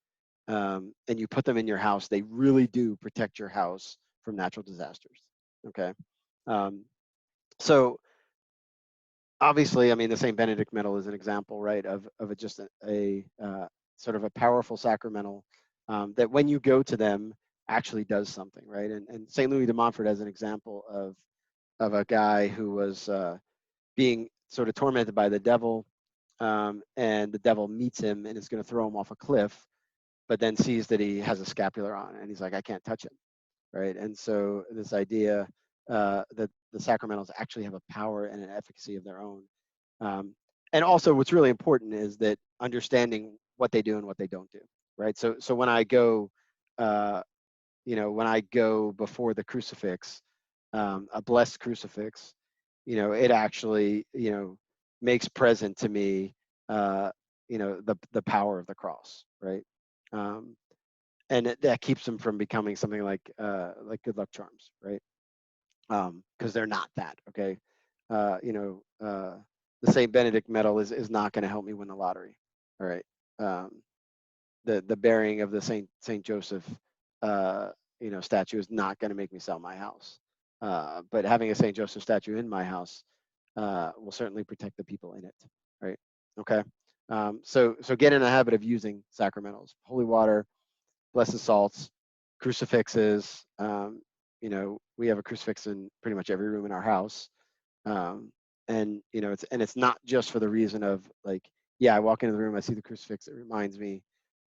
and you put them in your house, they really do protect your house from natural disasters. Okay. So obviously, I mean, the St. Benedict medal is an example, right, of just a sort of a powerful sacramental that when you go to them actually does something, right? And St. Louis de Montfort as an example of a guy who was being sort of tormented by the devil, and the devil meets him and is going to throw him off a cliff, but then sees that he has a scapular on, and he's like, I can't touch him, right? And so this idea that the sacramentals actually have a power and an efficacy of their own. And also what's really important is that understanding what they do and what they don't do, right? So when I go, when I go before the crucifix, a blessed crucifix, it actually, makes present to me, the power of the cross, right? And that keeps them from becoming something like good luck charms, right? Because they're not that. Okay. The Saint Benedict medal is not going to help me win the lottery. All right. The bearing of the Saint Joseph statue is not going to make me sell my house. But having a Saint Joseph statue in my house will certainly protect the people in it. Right. Okay. So get in the habit of using sacramentals, holy water, blessed salts, crucifixes. We have a crucifix in pretty much every room in our house. And it's not just for the reason of like, yeah, I walk into the room, I see the crucifix, it reminds me,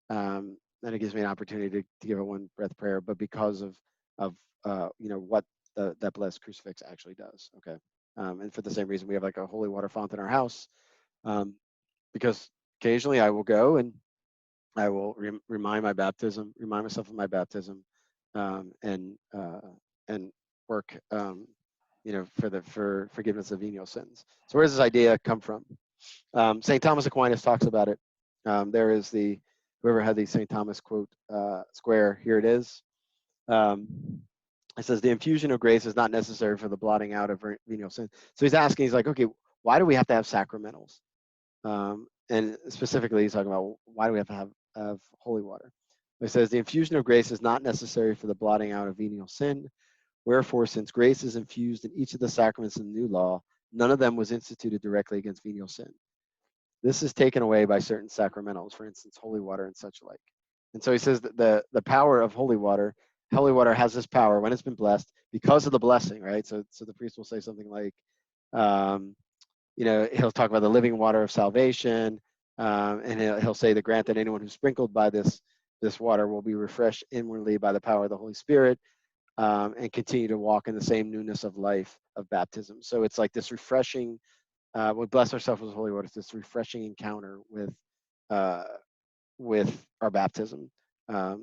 and it gives me an opportunity to give a one breath prayer, but because of what that blessed crucifix actually does. Okay. And for the same reason, we have like a holy water font in our house, because occasionally I will go and I will remind myself of my baptism, and work, for forgiveness of venial sins. So where does this idea come from? St. Thomas Aquinas talks about it. There is whoever had the St. Thomas quote square, here it is. It says, the infusion of grace is not necessary for the blotting out of venial sin. So he's like, okay, why do we have to have sacramentals? And specifically, he's talking about why do we have to have holy water? It says the infusion of grace is not necessary for the blotting out of venial sin. Wherefore, since grace is infused in each of the sacraments in the new law, none of them was instituted directly against venial sin. This is taken away by certain sacramentals, for instance, holy water and such like. And so he says that the power of holy water has this power when it's been blessed because of the blessing, right? So the priest will say something like, he'll talk about the living water of salvation, and he'll say the grant that anyone who's sprinkled by this water will be refreshed inwardly by the power of the Holy Spirit, and continue to walk in the same newness of life of baptism. So it's like this refreshing, we bless ourselves with holy water, it's this refreshing encounter with our baptism. So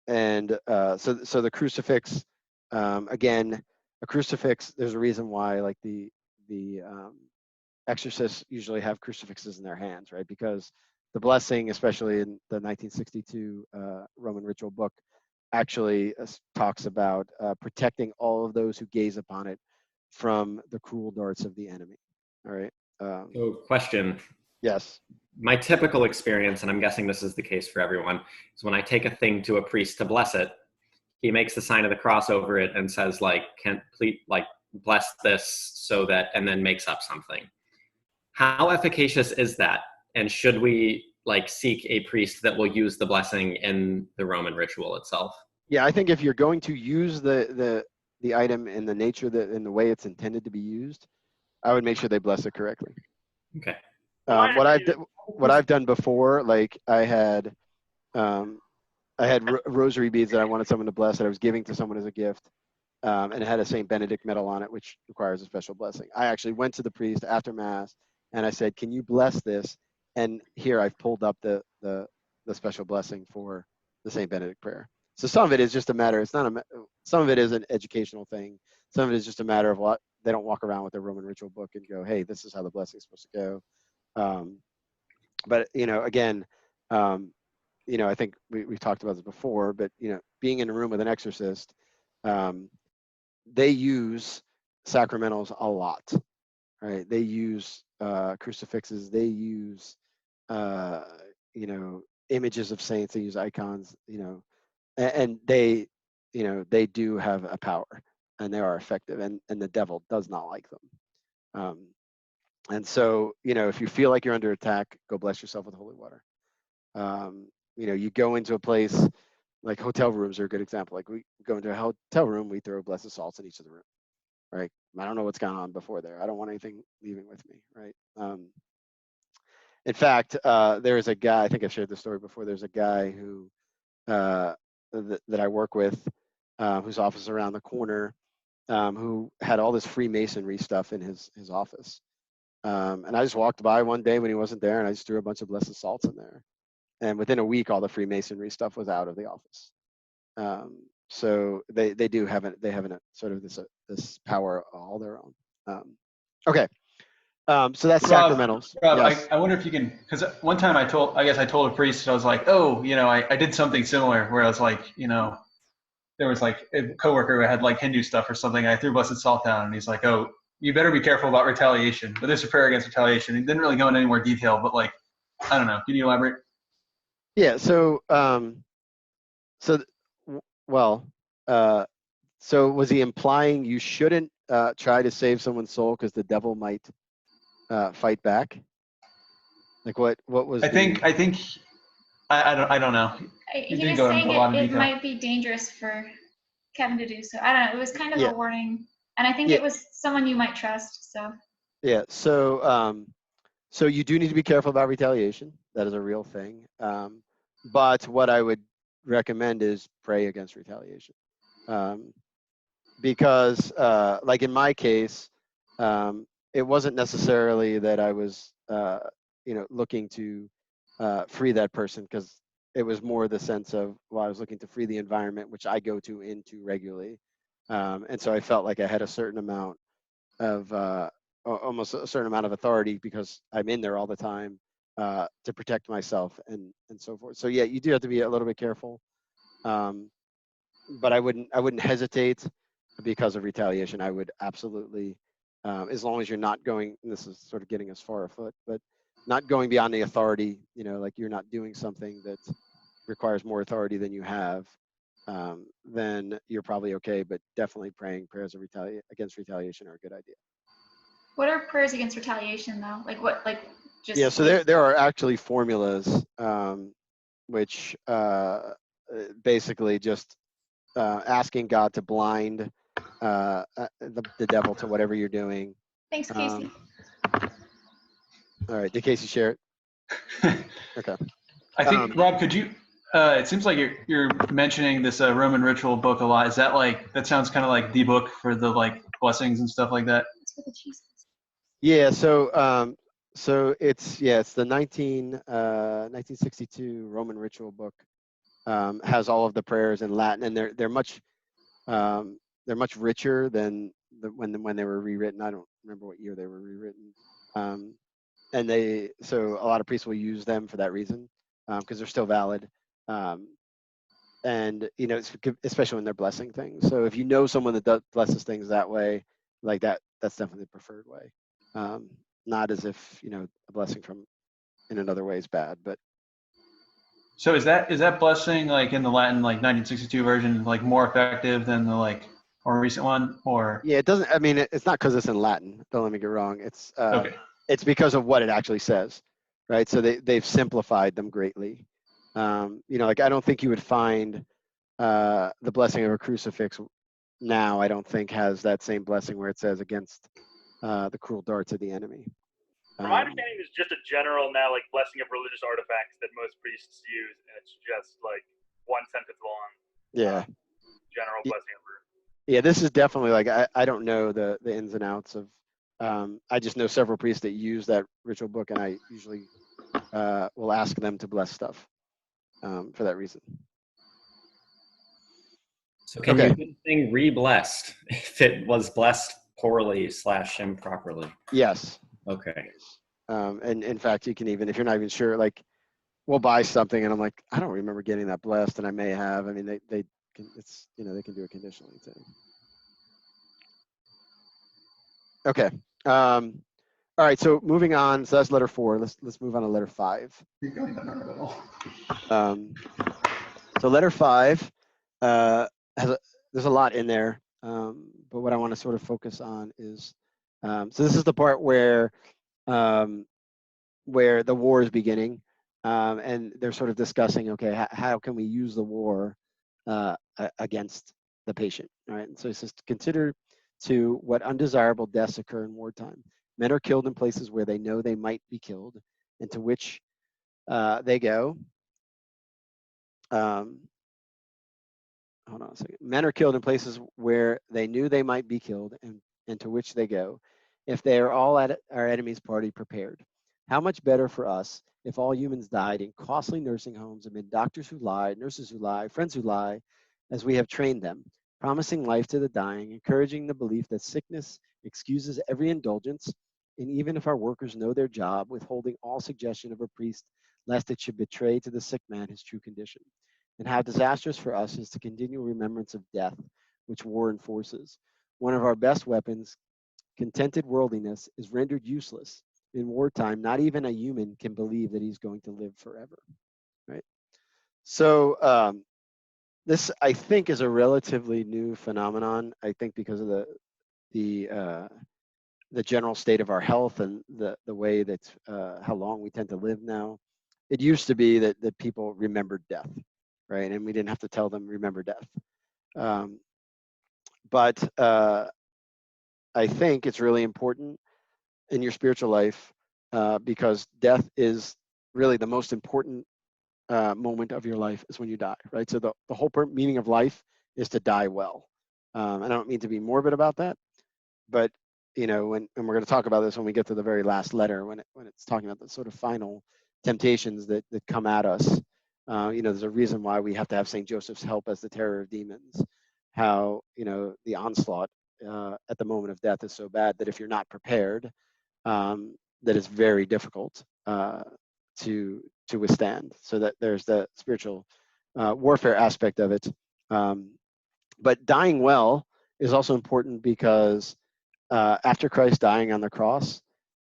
the crucifix, again, a crucifix, there's a reason why like the exorcists usually have crucifixes in their hands, right? Because the blessing, especially in the 1962 Roman ritual book, actually talks about protecting all of those who gaze upon it from the cruel darts of the enemy. All right. So question. Yes. My typical experience, and I'm guessing this is the case for everyone, is when I take a thing to a priest to bless it, he makes the sign of the cross over it and says, like, "Can please, like, bless this so that," and then makes up something. How efficacious is that? And should we like seek a priest that will use the blessing in the Roman ritual itself? Yeah, I think if you're going to use the item in the nature that in the way it's intended to be used, I would make sure they bless it correctly. Okay. What I've done before, like I had rosary beads that I wanted someone to bless that I was giving to someone as a gift, and it had a Saint Benedict medal on it, which requires a special blessing. I actually went to the priest after Mass and I said, "Can you bless this?" And here I've pulled up the special blessing for the Saint Benedict prayer. So some of it is just a matter. Some of it is an educational thing. Some of it is just a matter of what they don't walk around with their Roman ritual book and go, "Hey, this is how the blessing is supposed to go." But again, I think we've talked about this before. But being in a room with an exorcist, they use sacramentals a lot, right? They use crucifixes. They use images of saints. They use icons. And they they do have a power, and they are effective, and the devil does not like them. And so if you feel like you're under attack, go bless yourself with holy water. You go into a place like hotel rooms are a good example. Like we go into a hotel room, we throw blessed salts in each of the room, right? I don't know what's gone on before there. I don't want anything leaving with me, right? In fact, there is a guy, I think I've shared this story before. There's a guy who that I work with, whose office is around the corner, who had all this Freemasonry stuff in his office. And I just walked by one day when he wasn't there, and I just threw a bunch of blessed salts in there. And within a week, all the Freemasonry stuff was out of the office. So they do have a sort of this power all their own. Okay. So that's sacramentals. Rob, Yes. I wonder if you can, because one time I told a priest, I was like, oh, I did something similar where I was like, there was like a coworker who had like Hindu stuff or something. I threw blessed salt down, and he's like, oh, you better be careful about retaliation. But there's a prayer against retaliation. He didn't really go into any more detail, but like, I don't know. Can you elaborate? Yeah. So was he implying you shouldn't try to save someone's soul because the devil might fight back? Like what was? I think I don't know. He was saying it might be dangerous for Kevin to do so. I don't know. It was kind of a warning, and I think it was someone you might trust. So. Yeah. So you do need to be careful about retaliation. That is a real thing. But what I would recommend is pray against retaliation. Because like in my case, it wasn't necessarily that I was looking to free that person, because it was more the sense of, well, I was looking to free the environment which I go into regularly, and so I felt like I had a certain amount of almost a certain amount of authority because I'm in there all the time to protect myself and so forth. So yeah, you do have to be a little bit careful, but I wouldn't hesitate because of retaliation. I would absolutely, as long as you're not going, and this is sort of getting us far afoot, but not going beyond the authority, like you're not doing something that requires more authority than you have, then you're probably okay. But definitely praying prayers of against retaliation are a good idea. What are prayers against retaliation though? Like what? Like just Yeah, so there are actually formulas which basically just asking God to blind the devil to whatever you're doing. Thanks, Casey. All right, did Casey share it? Okay. I think Rob, could you? It seems like you're mentioning this Roman ritual book a lot. Is that like that sounds kind of like the book for the like blessings and stuff like that? Yeah. So it's the 1962 Roman ritual book. Has all of the prayers in Latin, and they're much richer than when they were rewritten. I don't remember what year they were rewritten. And so a lot of priests will use them for that reason, because they're still valid. And especially when they're blessing things. So if you know someone that blesses things that way, like that, that's definitely the preferred way. Not as if a blessing from in another way is bad, but. So is that blessing like in the Latin like 1962 version like more effective than the like more recent one, or? Yeah, it doesn't. I mean, it's not because it's in Latin. Don't let me get wrong. It's okay. It's because of what it actually says, right? So they've simplified them greatly. Like I don't think you would find the blessing of a crucifix now. I don't think has that same blessing where it says against the cruel darts of the enemy. From my understanding, there's just a general now like blessing of religious artifacts that most priests use, and it's just like one sentence long. Yeah. General blessing of. Yeah, this is definitely like I don't know the ins and outs of. I just know several priests that use that ritual book, and I usually will ask them to bless stuff for that reason. So can you do the thing re-blessed if it was blessed poorly / improperly? Yes. Okay. And in fact, you can even, if you're not even sure, like we'll buy something and I'm like, I don't remember getting that blessed, and I may have. I mean, they can, it's they can do it conditionally too. Okay. All right. So moving on. So that's letter 4. Let's move on to letter 5. So letter 5 there's a lot in there, but what I want to sort of focus on is so this is the part where the war is beginning, and they're sort of discussing, okay, how can we use the war against the patient, right? And so it says, consider to what undesirable deaths occur in wartime. Men are killed in places where they know they might be killed, and to which they go. Hold on a second. Men are killed in places where they knew they might be killed, and to which they go. If they are all at our enemy's party prepared, how much better for us if all humans died in costly nursing homes amid doctors who lie, nurses who lie, friends who lie, as we have trained them, promising life to the dying, encouraging the belief that sickness excuses every indulgence, and even if our workers know their job, withholding all suggestion of a priest, lest it should betray to the sick man his true condition. And how disastrous for us is the continual remembrance of death, which war enforces. One of our best weapons, contented worldliness, is rendered useless. In wartime, not even a human can believe that he's going to live forever, right? So this, I think, is a relatively new phenomenon. I think because of the general state of our health and the way that how long we tend to live now. It used to be that people remembered death, right? And we didn't have to tell them, remember death. But I think it's really important in your spiritual life because death is really the most important moment of your life is when you die, right? So the whole meaning of life is to die well. And I don't mean to be morbid about that, but when we're going to talk about this when we get to the very last letter, when it's talking about the sort of final temptations that come at us. There's a reason why we have to have St. Joseph's help as the terror of demons. How the onslaught at the moment of death is so bad that if you're not prepared, that it's very difficult to withstand. So that there's the spiritual warfare aspect of it. But dying well is also important because after Christ dying on the cross,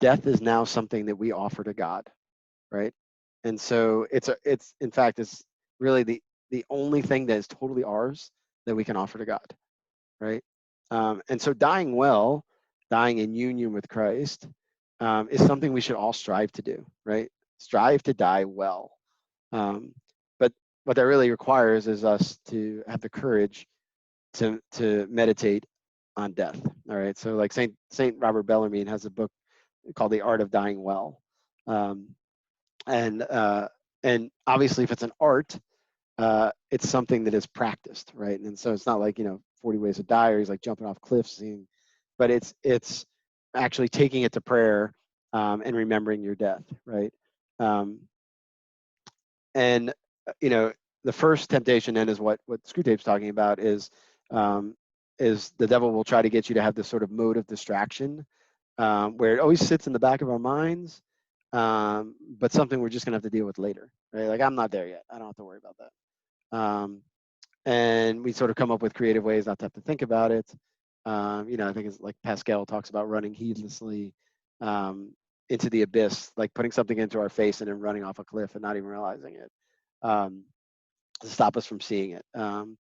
death is now something that we offer to God, right? And so it's really the only thing that is totally ours that we can offer to God, right? And so dying well, dying in union with Christ, is something we should all strive to do, right? Strive to die well. But what that really requires is us to have the courage to meditate on death. All right. So like Saint Robert Bellarmine has a book called The Art of Dying Well. And obviously if it's an art, it's something that is practiced, right? And so it's not like, 40 Ways to Die, or he's like jumping off cliffs, but it's actually taking it to prayer, and remembering your death, right? And the first temptation then is what Screwtape's talking about is the devil will try to get you to have this sort of mode of distraction, where it always sits in the back of our minds, but something we're just gonna have to deal with later, right? Like, I'm not there yet. I don't have to worry about that. And we sort of come up with creative ways not to have to think about it. I think it's like Pascal talks about running heedlessly into the abyss, like putting something into our face and then running off a cliff and not even realizing it, to stop us from seeing it. And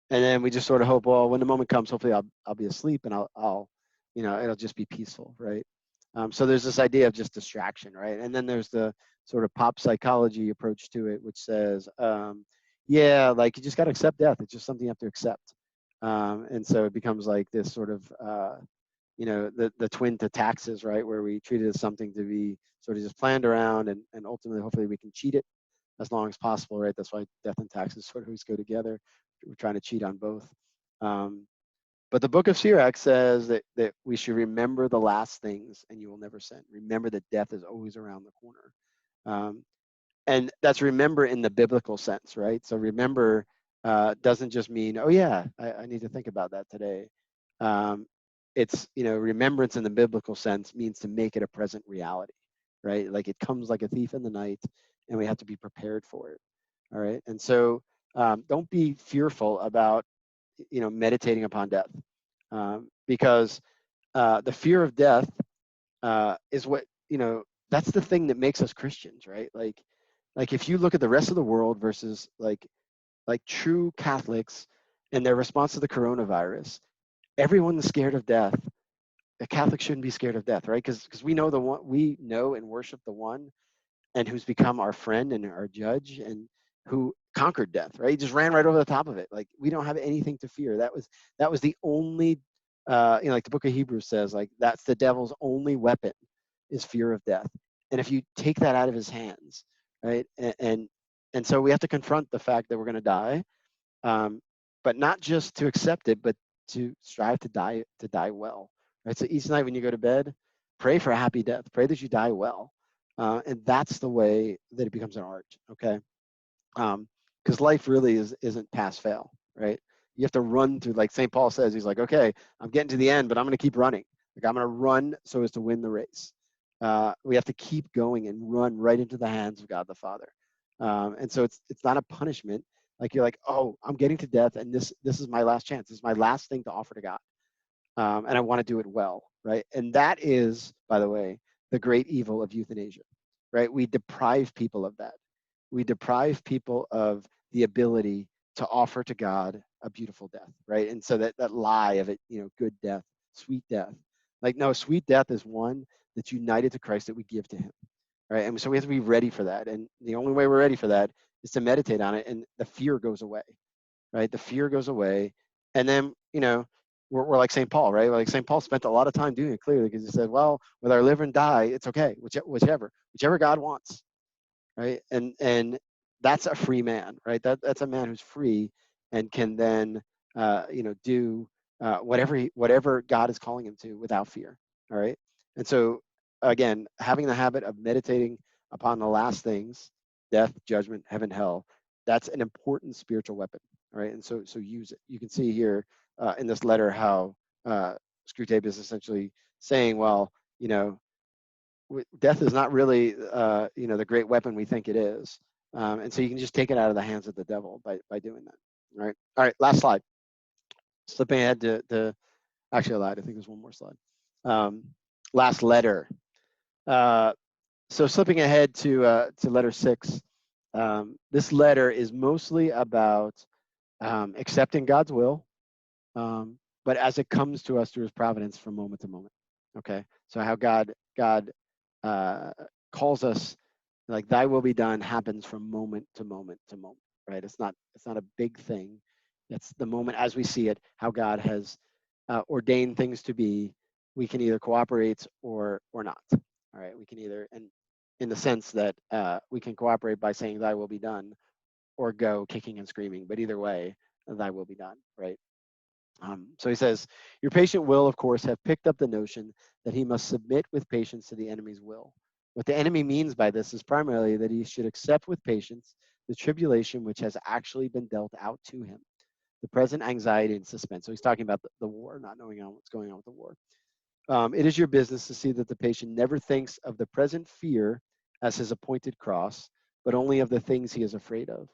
then we just sort of hope, well, when the moment comes, hopefully I'll be asleep and I'll it'll just be peaceful, right? So there's this idea of just distraction, right? And then there's the sort of pop psychology approach to it, which says, yeah, like you just got to accept death. It's just something you have to accept. And so it becomes like this sort of, the twin to taxes, right? Where we treat it as something to be sort of just planned around, and ultimately, hopefully we can cheat it as long as possible, right? That's why death and taxes sort of always go together. We're trying to cheat on both. But the book of Sirach says that we should remember the last things and you will never sin. Remember that death is always around the corner. And that's remember in the biblical sense, right? So remember doesn't just mean, oh yeah, I need to think about that today. It's, remembrance in the biblical sense means to make it a present reality, right? Like it comes like a thief in the night and we have to be prepared for it. All right. And so don't be fearful about, meditating upon death, because the fear of death is what, that's the thing that makes us Christians, right? Like if you look at the rest of the world versus like true Catholics and their response to the coronavirus, everyone's scared of death. A Catholic shouldn't be scared of death, right? Because we know we know and worship the one and who's become our friend and our judge and who conquered death, right? He just ran right over the top of it. Like we don't have anything to fear. That was the only, like the book of Hebrews says, like that's the devil's only weapon is fear of death. And if you take that out of his hands, right? And so we have to confront the fact that we're going to die, but not just to accept it, but to strive to die well, right? So each night when you go to bed, pray for a happy death. Pray that you die well. And that's the way that it becomes an art, okay? Because life really isn't pass fail, right? You have to run through, like St. Paul says, he's like, okay, I'm getting to the end, but I'm going to keep running. Like I'm going to run so as to win the race. We have to keep going and run right into the hands of God the Father. And so it's not a punishment. Like you're like, oh, I'm getting to death, and this is my last chance. This is my last thing to offer to God, and I want to do it well, right? And that is, by the way, the great evil of euthanasia, right? We deprive people of that. We deprive people of the ability to offer to God a beautiful death, right? And so that lie of it, good death, sweet death. Like, no, sweet death is one that's united to Christ that we give to him, right? And so we have to be ready for that. And the only way we're ready for that is to meditate on it, and the fear goes away, right? The fear goes away. And then, we're like St. Paul, right? Like St. Paul spent a lot of time doing it clearly because he said, well, whether I live and die, it's okay, whichever God wants, right? And that's a free man, right? That's a man who's free and can then, do whatever God is calling him to without fear, all right? And so, again, having the habit of meditating upon the last things, death, judgment, heaven, hell, that's an important spiritual weapon, all right? And so use it. You can see here in this letter how Screwtape is essentially saying, well, death is not really, the great weapon we think it is. And so you can just take it out of the hands of the devil by doing that. All right, last slide. Slipping ahead to actually I lied. I think there's one more slide. Last letter. So slipping ahead to letter 6. this letter is mostly about accepting God's will, but as it comes to us through his providence from moment to moment. Okay, so how God calls us, like thy will be done, happens from moment to moment to moment, right? It's not a big thing. It's the moment as we see it, how God has ordained things to be. We can either cooperate or not. All right, we can either, and in the sense that we can cooperate by saying thy will be done, or go kicking and screaming. But either way, thy will be done, right? So he says, your patient will, of course, have picked up the notion that he must submit with patience to the enemy's will. What the enemy means by this is primarily that he should accept with patience the tribulation which has actually been dealt out to him, the present anxiety and suspense. So he's talking about the war, not knowing what's going on with the war. It is your business to see that the patient never thinks of the present fear as his appointed cross, but only of the things he is afraid of.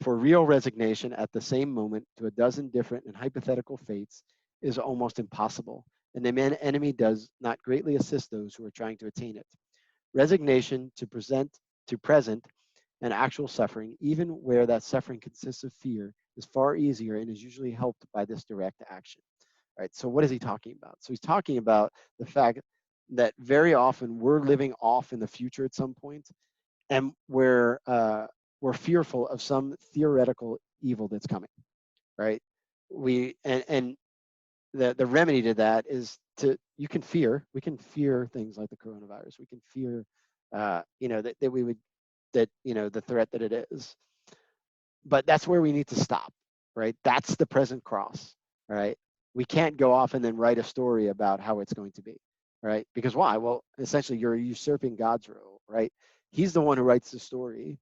For real resignation at the same moment to a dozen different and hypothetical fates is almost impossible, and the enemy does not greatly assist those who are trying to attain it. Resignation to present and actual suffering, even where that suffering consists of fear, is far easier and is usually helped by this direct action. All right, so what is he talking about? So he's talking about the fact that very often we're living off in the future at some point, and we're fearful of some theoretical evil that's coming, right? And the remedy to that is we can fear things like the coronavirus. We can fear, the threat that it is. But that's where we need to stop, right? That's the present cross, right? We can't go off and then write a story about how it's going to be, right? Because why? Well, essentially you're usurping God's role, right? He's the one who writes the story.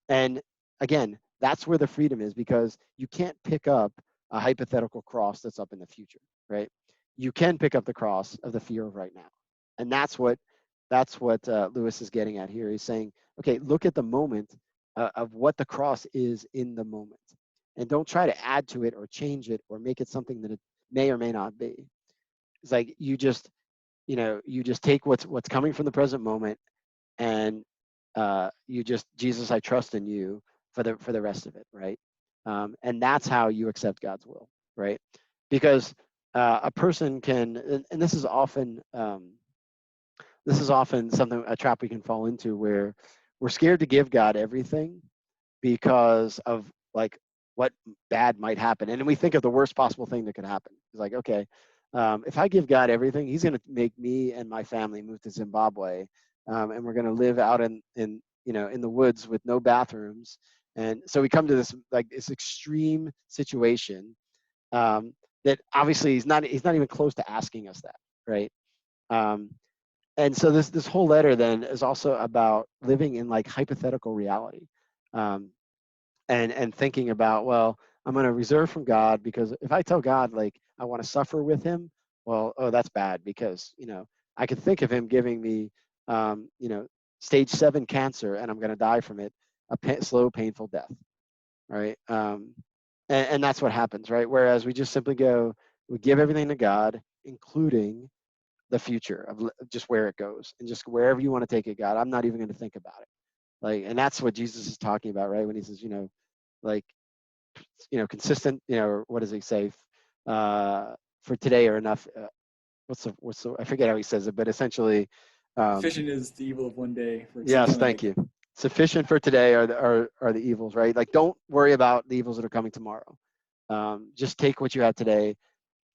And again, that's where the freedom is, because you can't pick up a hypothetical cross that's up in the future, right? You can pick up the cross of the fear of right now. And that's what Lewis is getting at here. He's saying, okay, look at the moment of what the cross is in the moment, and don't try to add to it or change it or make it something that it may or may not be. It's like you just take what's coming from the present moment, and Jesus, I trust in you for the rest of it, right? And that's how you accept God's will, right? Because a person can, and this is often something, a trap we can fall into, where we're scared to give God everything because of like what bad might happen, and then we think of the worst possible thing that could happen. It's like, okay, if I give God everything, he's going to make me and my family move to Zimbabwe, and we're going to live out in the woods with no bathrooms. And so we come to this extreme situation that obviously he's not even close to asking us that, right? And so this whole letter then is also about living in like hypothetical reality, and thinking about, well, I'm going to reserve from God, because if I tell God like I want to suffer with him, well, that's bad, because I could think of him giving me stage 7 cancer, and I'm going to die from it, slow, painful death, right? And that's what happens, right? Whereas we just simply we give everything to God, including the future of just where it goes, and just wherever you want to take it, God, I'm not even going to think about it. Like, and that's what Jesus is talking about, right? When he says, consistent, what does he say? For today are enough. I forget how he says it, but essentially, sufficient is the evil of one day. Yes, thank you. Sufficient for today are the evils, right? Like, don't worry about the evils that are coming tomorrow. Just take what you have today,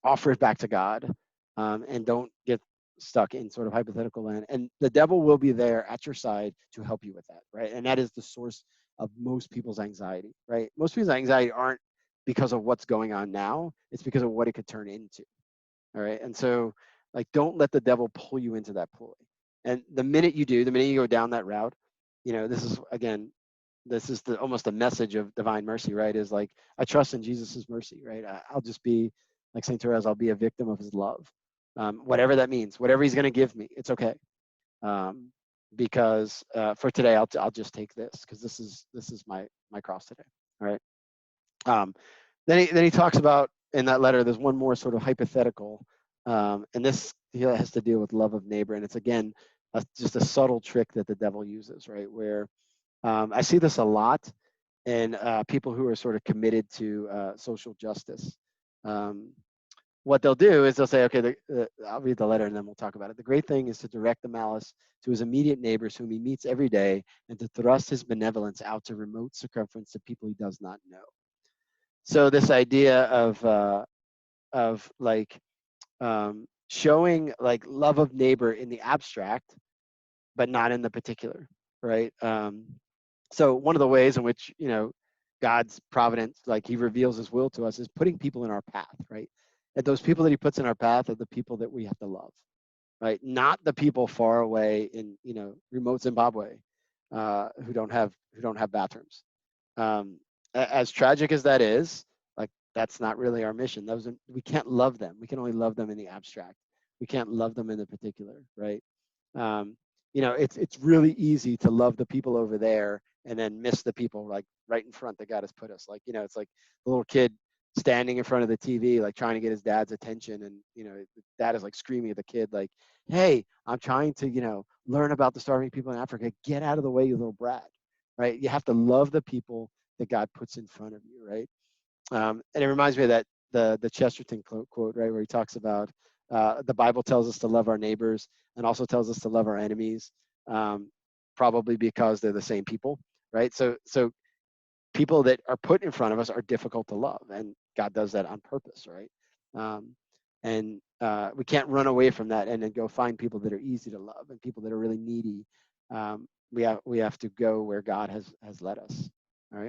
offer it back to God, and don't get stuck in sort of hypothetical land. And the devil will be there at your side to help you with that, right? And that is the source of most people's anxiety, right? Most people's anxiety aren't because of what's going on now, it's because of what it could turn into. All right. And so, like, don't let the devil pull you into that ploy. And the minute you go down that route, this is almost a message of divine mercy, right? Is like, I trust in Jesus's mercy, right? I'll just be like St. Therese, I'll be a victim of his love. Whatever that means, whatever he's going to give me, it's okay. Because for today, I'll just take this, because this is my cross today. All right. Then he talks about, in that letter, there's one more sort of hypothetical, and this has to deal with love of neighbor, and it's again just a subtle trick that the devil uses, right? Where I see this a lot in people who are sort of committed to social justice. What they'll do is they'll say, okay, I'll read the letter and then we'll talk about it. The great thing is to direct the malice to his immediate neighbors whom he meets every day and to thrust his benevolence out to remote circumference to people he does not know. So this idea of like showing like love of neighbor in the abstract, but not in the particular, right? So one of the ways in which, you know, God's providence, like he reveals his will to us, is putting people in our path, right? And those people that he puts in our path are the people that we have to love, right? Not the people far away in, you know, remote Zimbabwe who don't have bathrooms. As tragic as that is, like that's not really our mission. We can't love them. We can only love them in the abstract. We can't love them in the particular, right? You know, it's really easy to love the people over there and then miss the people like right in front that God has put us. Like, you know, it's like the little kid standing in front of the TV, like trying to get his dad's attention. And, you know, dad is like screaming at the kid, like, hey, I'm trying to, you know, learn about the starving people in Africa. Get out of the way, you little brat, right? You have to love the people that God puts in front of you, right? And it reminds me of that, the Chesterton quote, right, where he talks about the Bible tells us to love our neighbors and also tells us to love our enemies, probably because they're the same people, right? So people that are put in front of us are difficult to love, and God does that on purpose, right? And we can't run away from that and then go find people that are easy to love and people that are really needy. We have to go where God has led us. All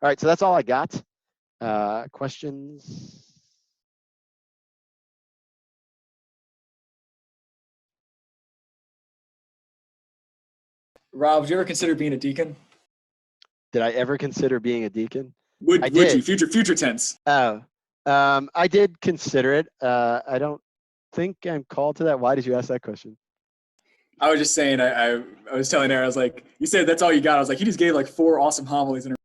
right. So that's all I got. Questions? Rob, did you ever consider being a deacon? Did I ever consider being a deacon? Would did. you? Future tense. Oh, I did consider it. I don't think I'm called to that. Why did you ask that question? I was just saying, I was telling Aaron, I was like, you said that's all you got. I was like, he just gave like 4 awesome homilies in a